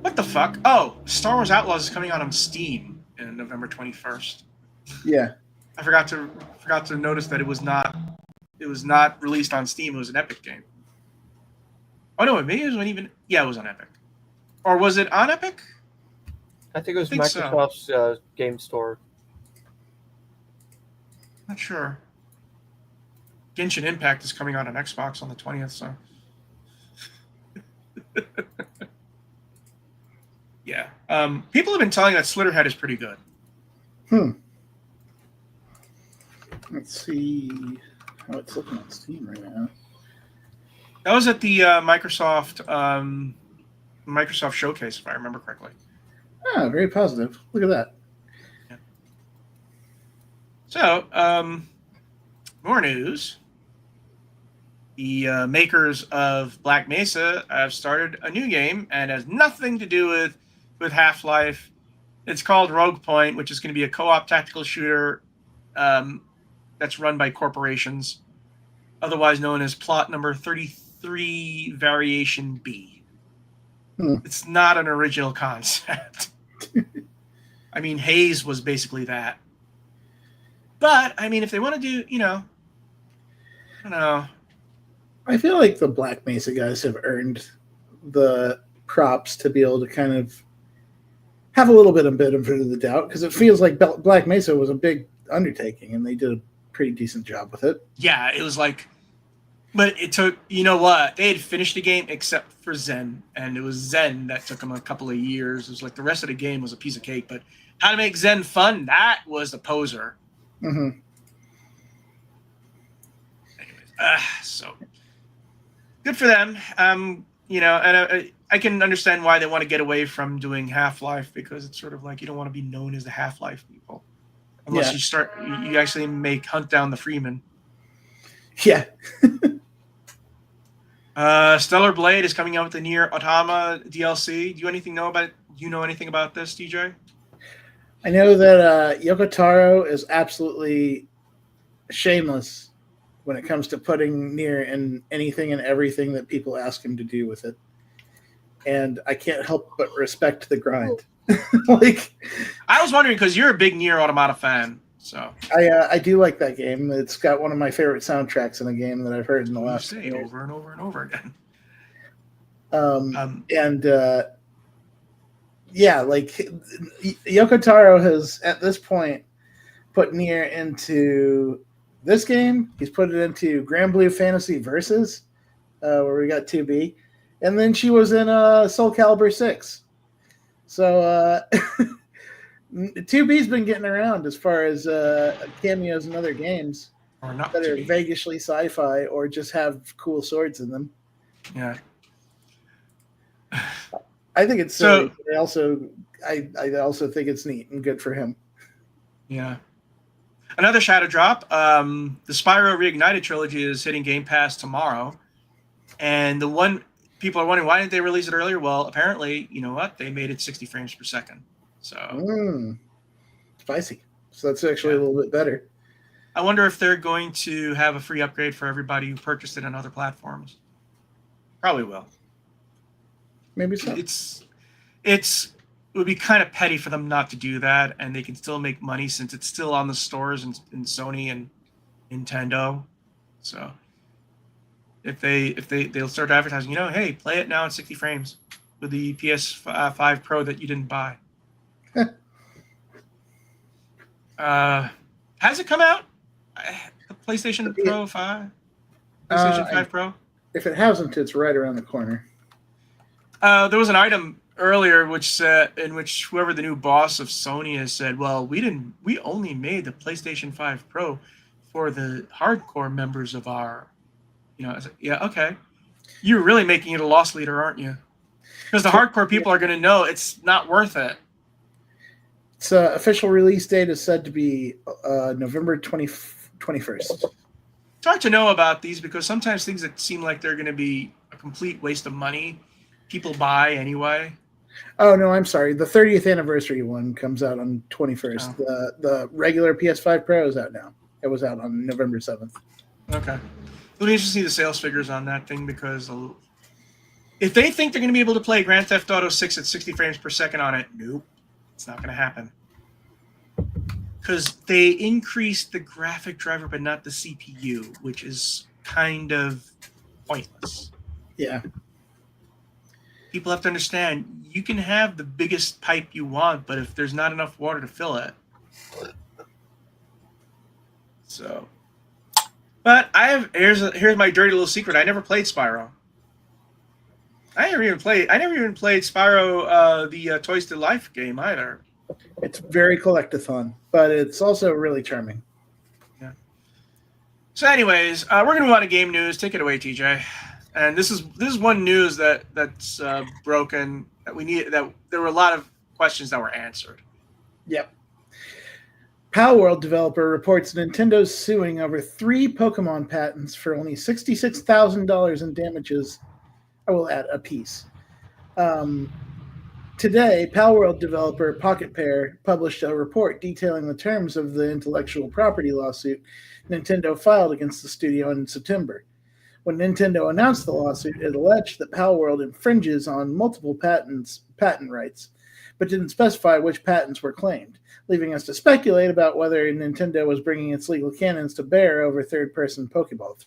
what the fuck? Oh, Star Wars Outlaws is coming out on Steam in November 21st. Yeah, I forgot to notice that it was not released on Steam. It was an Epic game. Oh no, maybe it wasn't even. Yeah, it was on Epic. Or was it on Epic? I think it was Microsoft's game store. Not sure. Genshin Impact is coming out on Xbox on the 20th, so. Yeah. People have been telling that Slitterhead is pretty good. Let's see how it's looking on Steam right now. That was at the Microsoft showcase, if I remember correctly. Ah, very positive. Look at that. Yeah. So, more news. The makers of Black Mesa have started a new game and has nothing to do with Half-Life. It's called Rogue Point, which is going to be a co-op tactical shooter that's run by corporations, otherwise known as Plot Number 33 Variation B. It's not an original concept. I mean, Haze was basically that. But, I mean, if they want to do, I don't know. I feel like the Black Mesa guys have earned the props to be able to kind of have a little bit of benefit of the doubt, because it feels like Black Mesa was a big undertaking, and they did a pretty decent job with it. Yeah, it was like, but it took, you know what? They had finished the game except for Zen, and it was Zen that took them a couple of years. It was like the rest of the game was a piece of cake, but how to make Zen fun, that was the poser. Mm-hmm. Anyways, so good for them. And I can understand why they want to get away from doing Half-Life, because it's sort of like you don't want to be known as the Half-Life people. Unless you actually hunt down the Freeman. Yeah. Stellar Blade is coming out with the Nier Automata DLC. Do you know anything about this, DJ? I know that Yoko Taro is absolutely shameless when it comes to putting Nier in anything and everything that people ask him to do with it. And I can't help but respect the grind. I was wondering, because you're a big Nier Automata fan, so I do like that game. It's got one of my favorite soundtracks in a game that I've heard in the last years. Over and over and over again. Yoko Taro has at this point put Nier into this game. He's put it into Grand Blue Fantasy Versus, where we got 2B, and then she was in Soul Calibur 6. So 2B's been getting around as far as cameos in other games that are vaguely sci-fi or just have cool swords in them. Yeah. I think it's silly. I also think it's neat and good for him. Yeah. Another shadow drop. The Spyro Reignited trilogy is hitting Game Pass tomorrow, and the one people are wondering, why didn't they release it earlier? Well, apparently, you know what? They made it 60 frames per second. So spicy. So that's actually a little bit better. I wonder if they're going to have a free upgrade for everybody who purchased it on other platforms. Probably will. Maybe so. It would be kind of petty for them not to do that, and they can still make money since it's still on the stores in Sony and Nintendo. So if they'll start advertising, hey, play it now in 60 frames with the PS5 Pro that you didn't buy. Has it come out? The PlayStation Pro 5? PlayStation 5 Pro? If it hasn't, it's right around the corner. There was an item earlier in which whoever the new boss of Sony has said, "Well, we only made the PlayStation 5 Pro for the hardcore members of our, I said, yeah, okay, you're really making it a loss leader, aren't you? Because the hardcore people are going to know it's not worth it." Its official release date is said to be November 21st. It's hard to know about these because sometimes things that seem like they're going to be a complete waste of money, people buy anyway. Oh, no, I'm sorry. The 30th anniversary one comes out on 21st. Oh. The regular PS5 Pro is out now. It was out on November 7th. Okay. It'll be interesting to see the sales figures on that thing because if they think they're going to be able to play Grand Theft Auto 6 at 60 frames per second on it, nope. It's not going to happen. Because they increased the graphic driver but not the CPU, which is kind of pointless. Yeah. People have to understand, you can have the biggest pipe you want, but if there's not enough water to fill it. So. But here's my dirty little secret. I never played Spyro. I never even played Spyro, the Toys to Life game either. It's very collectathon, but it's also really charming. Yeah. So, anyways, we're going to move on to game news. Take it away, TJ. And this is one news that's broken that there were a lot of questions that were answered. Yep. Palworld developer reports Nintendo's suing over 3 Pokemon patents for only $66,000 in damages. I will add a piece. Today, Palworld developer Pocket Pair published a report detailing the terms of the intellectual property lawsuit Nintendo filed against the studio in September. When Nintendo announced the lawsuit, it alleged that Palworld infringes on multiple patent rights, but didn't specify which patents were claimed, leaving us to speculate about whether Nintendo was bringing its legal cannons to bear over third-person Pokeball.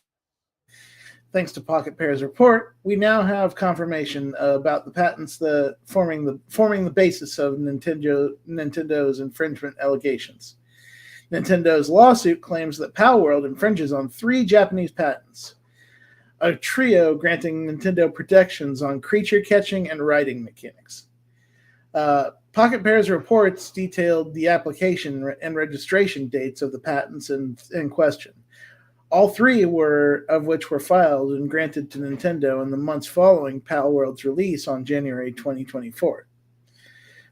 Thanks to Pocket Pair's report, we now have confirmation about the patents forming the basis of Nintendo's infringement allegations. Nintendo's lawsuit claims that Palworld infringes on 3 Japanese patents, a trio granting Nintendo protections on creature catching and riding mechanics. Pocket Pair's reports detailed the application and registration dates of the patents in question. All 3 of which were filed and granted to Nintendo in the months following Palworld's release on January 2024.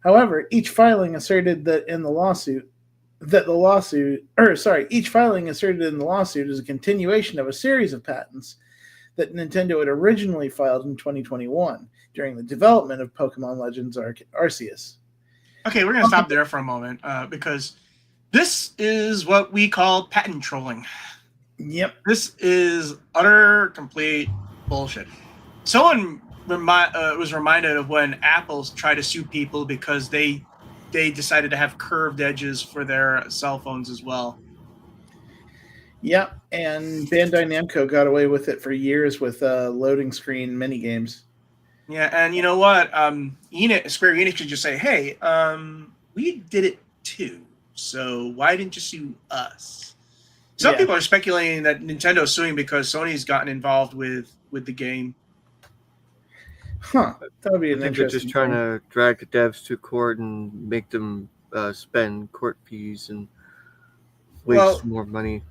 However, each filing asserted in the lawsuit is a continuation of a series of patents that Nintendo had originally filed in 2021 during the development of Pokemon Legends Arceus. Okay, we're going to stop there for a moment because this is what we call patent trolling. Yep. This is utter, complete bullshit. Someone was reminded of when Apple tried to sue people because they decided to have curved edges for their cell phones as well. Yep, and Bandai Namco got away with it for years with loading screen minigames. Yeah, and you know what? Square Enix could just say, hey, we did it too, so why didn't you sue us? Some people are speculating that Nintendo's suing because Sony's gotten involved with the game. Huh. That would be an I think they're just trying to drag the devs to court and make them spend court fees and waste more money.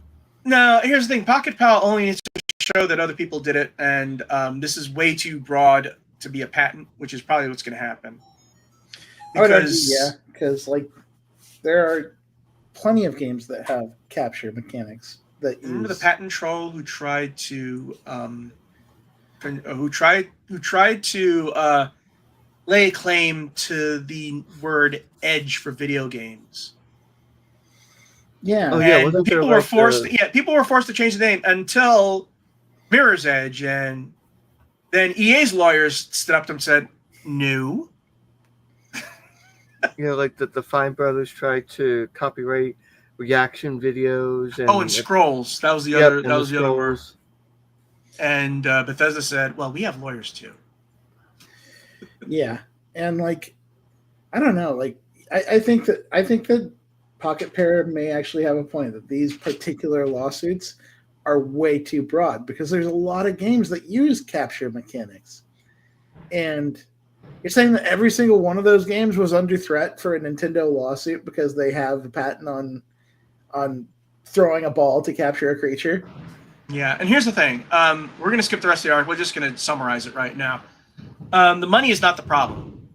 No, here's the thing. Pocket Pal only needs to show that other people did it, and this is way too broad to be a patent, which is probably what's going to happen. Because there are plenty of games that have capture mechanics that remember the patent troll who tried to lay claim to the word edge for video games. Yeah. Oh, yeah. And people were forced to change the name until Mirror's Edge, and then EA's lawyers stood up and said, no. Like the Fine Brothers tried to copyright reaction videos. And scrolls. That was the other. That was the other word. And Bethesda said, "Well, we have lawyers too." Yeah, and I don't know. I think that Pocket Pair may actually have a point that these particular lawsuits are way too broad because there's a lot of games that use capture mechanics. And you're saying that every single one of those games was under threat for a Nintendo lawsuit because they have a patent on throwing a ball to capture a creature? Yeah, and here's the thing. We're going to skip the rest of the article. We're just going to summarize it right now. The money is not the problem.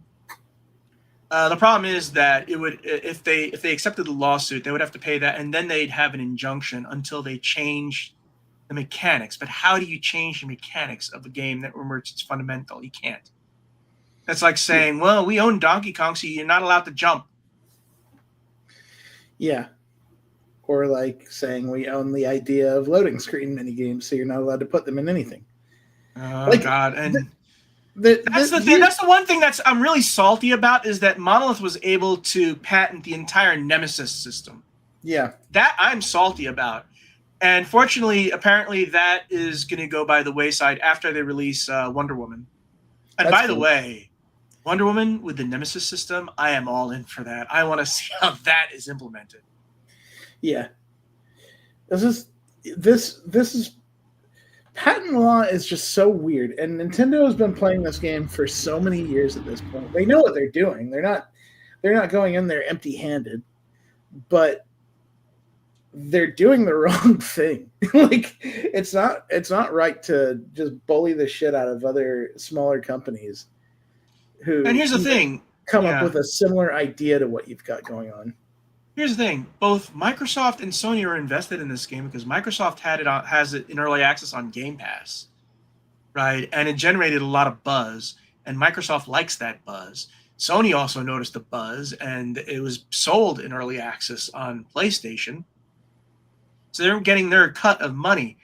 The problem is that it would, if they accepted the lawsuit, they would have to pay that, and then they'd have an injunction until they change the mechanics. But how do you change the mechanics of a game that where it's fundamental? You can't. That's like saying, well, we own Donkey Kong, so you're not allowed to jump. Yeah. Or like saying we own the idea of loading screen minigames, so you're not allowed to put them in anything. Oh, like, God. And that's the thing. That's the one thing I'm really salty about is that Monolith was able to patent the entire Nemesis system. Yeah. That I'm salty about. And fortunately, apparently that is going to go by the wayside after they release Wonder Woman. And by the way, Wonder Woman with the Nemesis system, I am all in for that. I want to see how that is implemented. Yeah. This is patent law is just so weird, and Nintendo has been playing this game for so many years at this point. They know what they're doing. They're not going in there empty-handed, but they're doing the wrong thing. Like it's not right to just bully the shit out of other smaller companies who And here's the thing. Come up with a similar idea to what you've got going on. Here's the thing: both Microsoft and Sony are invested in this game because Microsoft has it in early access on Game Pass, right? And it generated a lot of buzz, and Microsoft likes that buzz. Sony also noticed the buzz, and it was sold in early access on PlayStation, so they're getting their cut of money.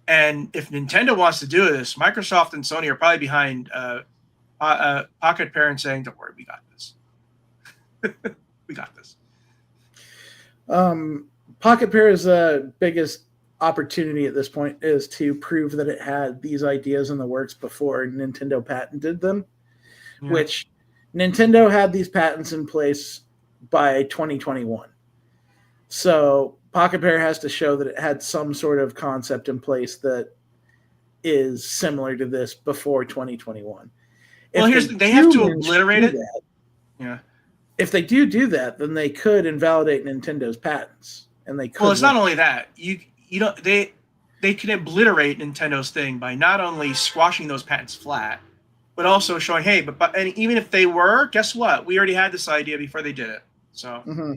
And if Nintendo wants to do this, Microsoft and Sony are probably behind Pocket Pair and saying, "Don't worry, we got this. We got this." Pocket Pair's biggest opportunity at this point is to prove that it had these ideas in the works before Nintendo patented them, which Nintendo had these patents in place by 2021. So Pocket Pair has to show that it had some sort of concept in place that is similar to this before 2021. Well, they have to obliterate it. Yeah. If they do that, then they could invalidate Nintendo's patents, and they could. Well, it's not only that. They can obliterate Nintendo's thing by not only squashing those patents flat, but also showing, hey, and even if they were, guess what? We already had this idea before they did it. So. Mm-hmm.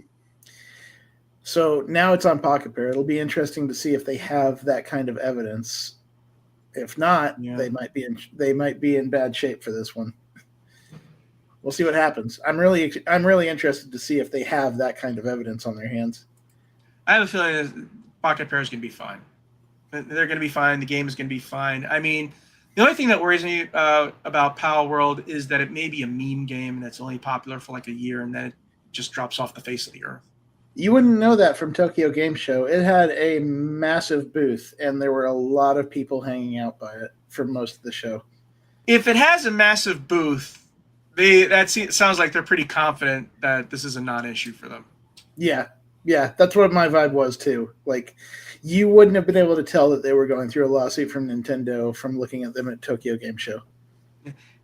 So now it's on Pocket Pair. It'll be interesting to see if they have that kind of evidence. If not, they might be in bad shape for this one. We'll see what happens. I'm really interested to see if they have that kind of evidence on their hands. I have a feeling that Pocket Pair is going to be fine. They're going to be fine. The game is going to be fine. I mean, the only thing that worries me about Palworld is that it may be a meme game that's only popular for like a year and then it just drops off the face of the earth. You wouldn't know that from Tokyo Game Show. It had a massive booth, and there were a lot of people hanging out by it for most of the show. If it has a massive booth, sounds like they're pretty confident that this is a non-issue for them. Yeah, that's what my vibe was too. Like, you wouldn't have been able to tell that they were going through a lawsuit from Nintendo from looking at them at Tokyo Game Show.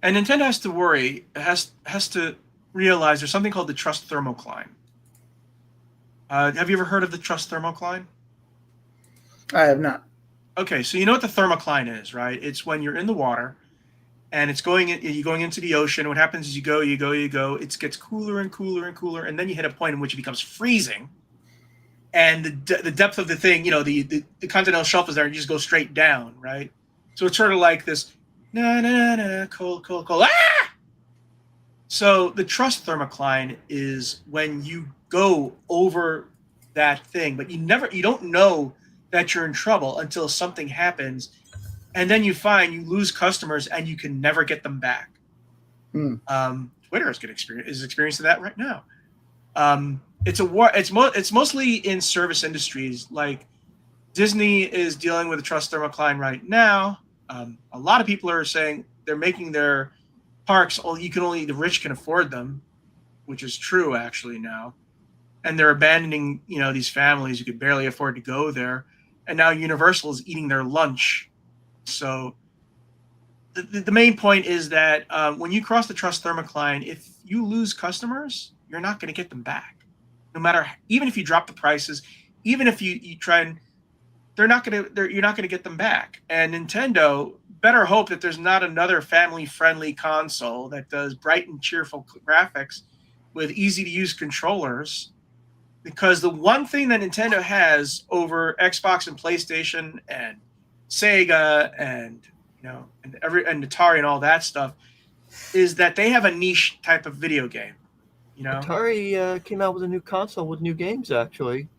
And Nintendo has to realize there's something called the trust thermocline. Have you ever heard of the trust thermocline? I have not. Okay, so you know what the thermocline is, right? It's when you're in the water and you're going into the ocean. What happens is you go. It gets cooler and cooler and cooler, and then you hit a point in which it becomes freezing. And the depth of the thing, the continental shelf is there, and you just go straight down, right? So it's sort of like this, cold, ah! So the trust thermocline is when you go over that thing, but you don't know that you're in trouble until something happens, and then you find you lose customers and you can never get them back. Twitter is experiencing that right now. It's mostly in service industries. Like Disney is dealing with the trust thermocline right now. A lot of people are saying they're making their parks, the rich can afford them, which is true actually now. And they're abandoning, these families who could barely afford to go there. and now Universal is eating their lunch. So the main point is that when you cross the trust thermocline, if you lose customers, you're not going to get them back. No matter, even if you drop the prices, even if you try and, you're not going to get them back. And Nintendo better hope that there's not another family-friendly console that does bright and cheerful graphics with easy-to-use controllers. Because the one thing that Nintendo has over Xbox and PlayStation and Sega and and Atari and all that stuff is that they have a niche type of video game. Atari came out with a new console with new games. Actually,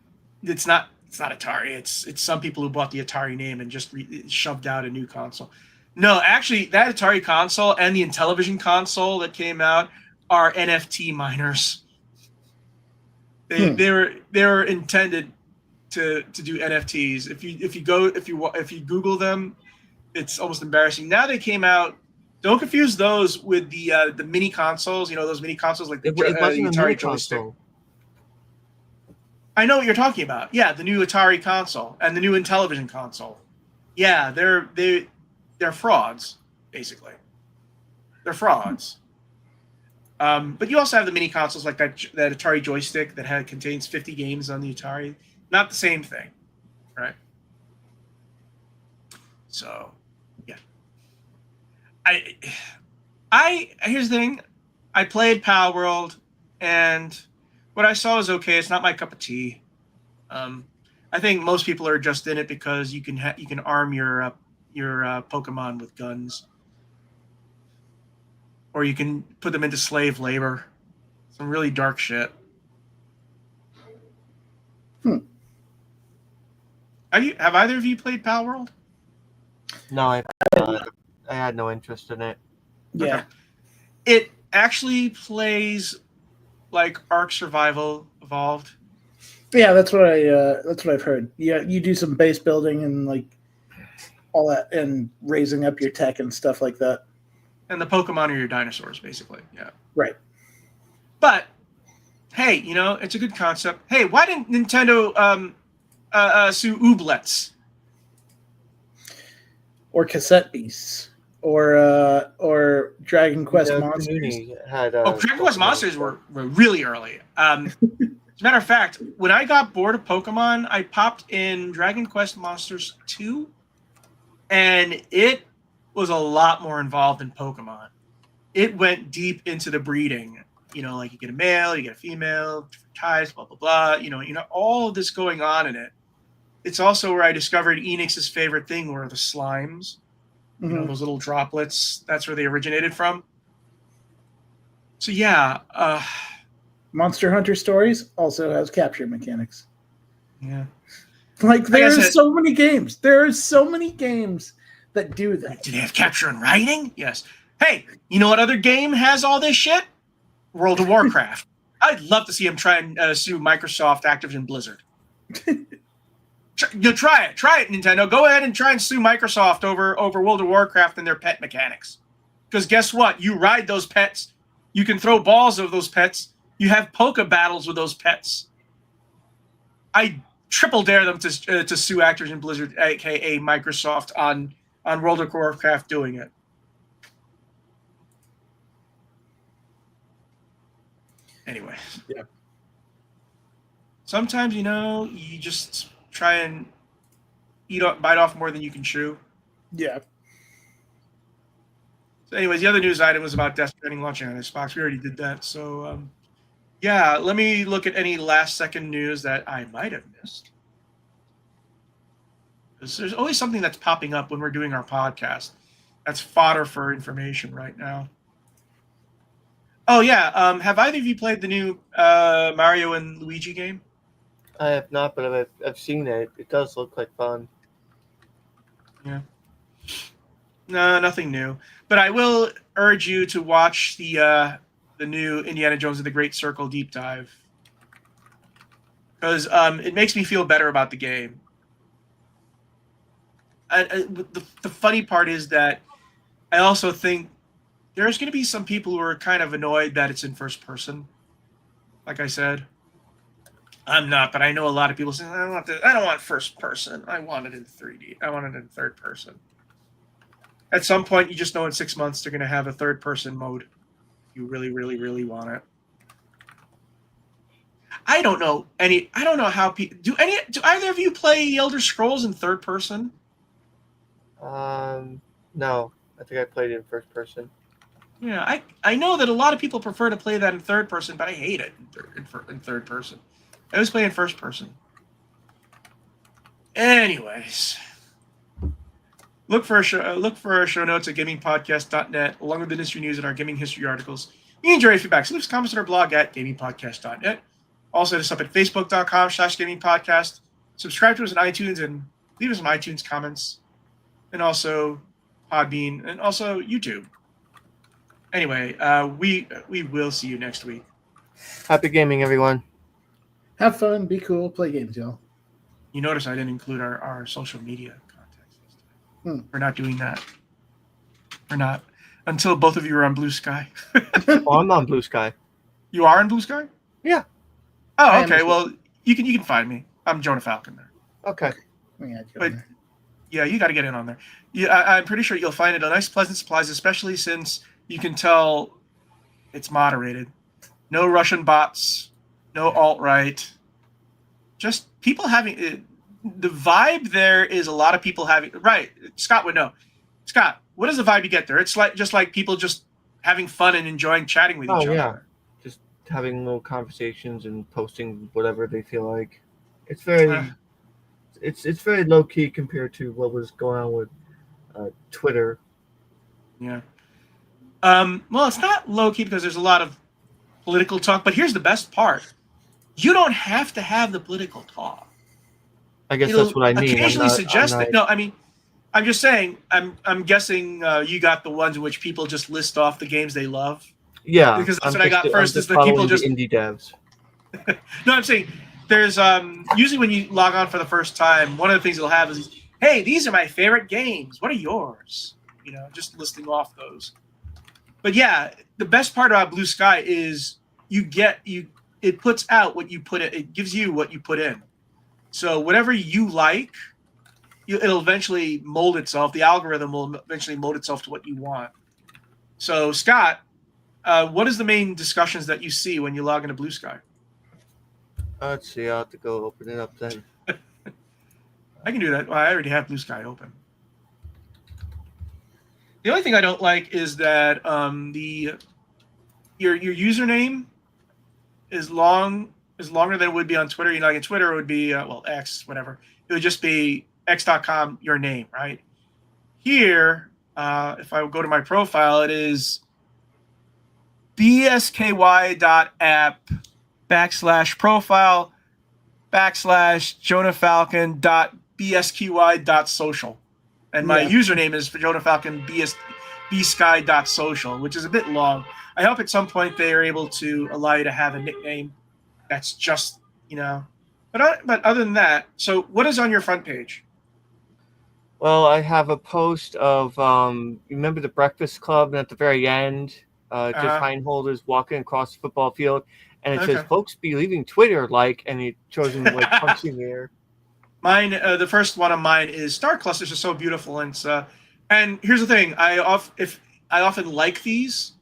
it's not Atari. It's some people who bought the Atari name and just shoved out a new console. No, actually, that Atari console and the Intellivision console that came out are NFT miners. They were intended to do NFTs. If you Google them, it's almost embarrassing. Now they came out. Don't confuse those with the mini consoles. Those mini consoles like the Atari joystick. I know what you're talking about. Yeah, the new Atari console and the new Intellivision console. Yeah, they're frauds, basically. They're frauds. But you also have the mini consoles like that Atari joystick that contains 50 games on the Atari. Not the same thing, right? So, yeah. Here's the thing. I played Palworld, and what I saw was okay. It's not my cup of tea. I think most people are just in it because you can arm your Pokemon with guns, or you can put them into slave labor. Some really dark shit. Have either of you played Palworld? No, I had no interest in it. Yeah, okay. It actually plays like Ark Survival Evolved. Yeah, that's what I've heard. Yeah, you do some base building and like all that, and raising up your tech and stuff like that. And the Pokemon are your dinosaurs, basically. Yeah. Right. But hey, it's a good concept. Hey, why didn't Nintendo sue Ooblets? Or Cassette Beasts, or Dragon Quest Monsters. Dragon Quest Monsters were really early. As a matter of fact, when I got bored of Pokemon, I popped in Dragon Quest Monsters 2, and it was a lot more involved in Pokemon. It went deep into the breeding. Like you get a male, you get a female, different types, blah, blah, blah. All of this going on in it. It's also where I discovered Enix's favorite thing were the slimes. Mm-hmm. Those little droplets. That's where they originated from. So yeah. Monster Hunter Stories also has capture mechanics. Yeah. Like there are so many games. There are so many games that do that. Do they have capture and writing? Yes. Hey, you know what other game has all this shit? World of Warcraft. I'd love to see him try and sue Microsoft, Activision, Blizzard. You try it, Nintendo. Go ahead and try and sue Microsoft over World of Warcraft and their pet mechanics. Because guess what? You ride those pets. You can throw balls over those pets. You have poke battles with those pets. I triple dare them to sue Activision Blizzard, aka Microsoft, on World of Warcraft doing it. Anyway, yeah. Sometimes you just try and bite off more than you can chew. Yeah. So, anyways, the other news item was about Death Stranding launching on Xbox. We already did that. So, yeah, let me look at any last-second news that I might have missed. Because there's always something that's popping up when we're doing our podcast. That's fodder for information right now. Oh, yeah. Have either of you played the new Mario and Luigi game? I have not, but I've seen it. It does look like fun. Yeah. No, nothing new. But I will urge you to watch the new Indiana Jones and the Great Circle deep dive. Because it makes me feel better about the game. The funny part is that I also think there's going to be some people who are kind of annoyed that it's in first person. Like I said. I'm not, but I know a lot of people say, I don't want first person. I want it in 3D. I want it in third person. At some point, you just know in 6 months they're going to have a third person mode. You really, really, really want it. I don't know how people do either of you play Elder Scrolls in third person? No, I think I played it in first person. Yeah, I know that a lot of people prefer to play that in third person, but I hate it in third person. I always play in first person. Anyways, look for our show notes at gamingpodcast.net, along with industry news and our gaming history articles. You enjoy feedback, so leave comments on our blog at gamingpodcast.net. Also, hit us up at facebook.com/gamingpodcast. Subscribe to us on iTunes and leave us some iTunes comments. And also Podbean and also YouTube. Anyway, we will see you next week. Happy gaming, everyone. Have fun, be cool, play games, y'all. You notice I didn't include our social media contacts this time. We're not doing that. We're not. Until both of you are on Blue Sky. Well, I'm on Blue Sky. You are on Blue Sky? Yeah. Oh, okay. Well, you can find me. I'm Jonah Falcon there. Okay. But yeah, you got to get in on there. Yeah, I'm pretty sure you'll find it a nice, pleasant surprise, especially since you can tell it's moderated. No Russian bots, no alt-right. Just people having it. The vibe there is a lot of people having. Right, Scott would know. Scott, what is the vibe you get there? It's just like people just having fun and enjoying chatting with each other. Yeah, just having little conversations and posting whatever they feel like. It's very. It's very low key compared to what was going on with Twitter. Yeah. Well, it's not low key because there's a lot of political talk. But here's the best part: you don't have to have the political talk. I guess that's what I mean. Occasionally suggest it. No, I mean, I'm just saying. I'm guessing you got the ones in which people just list off the games they love. Yeah, because that's what I got first. Is that people just indie devs. No, I'm saying. There's usually when you log on for the first time, one of the things you'll have is, hey, these are my favorite games. What are yours? You know, just listing off those. But yeah, the best part about Blue Sky is it puts out what you put in. It gives you what you put in. So whatever you like, it'll eventually mold itself. The algorithm will eventually mold itself to what you want. So Scott, what is the main discussions that you see when you log into Blue Sky? Let's see. I'll have to go open it up then. I can do that. Well, I already have Blue Sky open. The only thing I don't like is that your username is longer than it would be on Twitter. You know, like in Twitter, it would be X, whatever. It would just be x.com, your name, right? Here, if I go to my profile, it is bsky.app/profile/jonahfalcon.bsky.social. And my username is jonahfalconbsky.social, which is a bit long. I hope at some point they are able to allow you to have a nickname that's just, But other than that, so what is on your front page? Well, I have a post of, you remember the Breakfast Club, and at the very end, just Heinholders walking across the football field, and it says, folks be leaving Twitter, and it shows him, punching the air. Mine, the first one of mine is Star Clusters are so beautiful, and here's the thing, I often like these,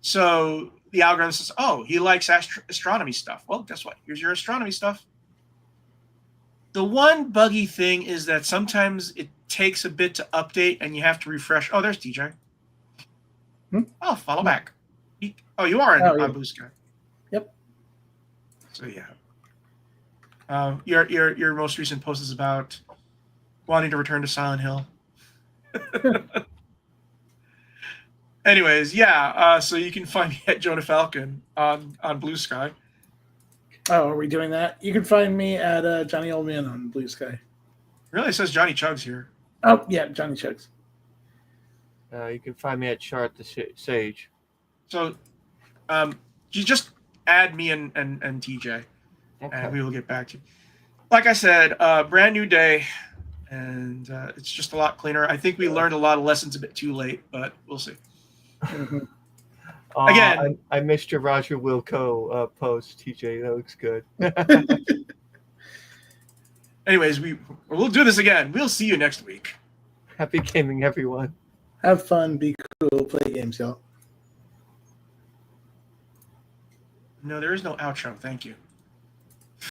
so the algorithm says, oh, he likes astronomy stuff. Well, guess what? Here's your astronomy stuff. The one buggy thing is that sometimes it takes a bit to update, and you have to refresh. Oh, there's DJ. Oh, follow back. Oh, you are on Blue Sky. Yep. So yeah. Your most recent post is about wanting to return to Silent Hill. Anyways, yeah. So you can find me at Jonah Falcon on Blue Sky. Oh, are we doing that? You can find me at Johnny Oldman on Blue Sky. Really, it says Johnny Chugs here. Oh yeah, Johnny Chugs. You can find me at Chart the Sage. So, you just add me and TJ, and we will get back to you. Like I said, brand new day, and it's just a lot cleaner. I think we learned a lot of lessons a bit too late, but we'll see. Again. I missed your Roger Wilco post, TJ. That looks good. Anyways, we'll do this again. We'll see you next week. Happy gaming, everyone. Have fun, be cool, play games, y'all. No, there is no outro. Thank you.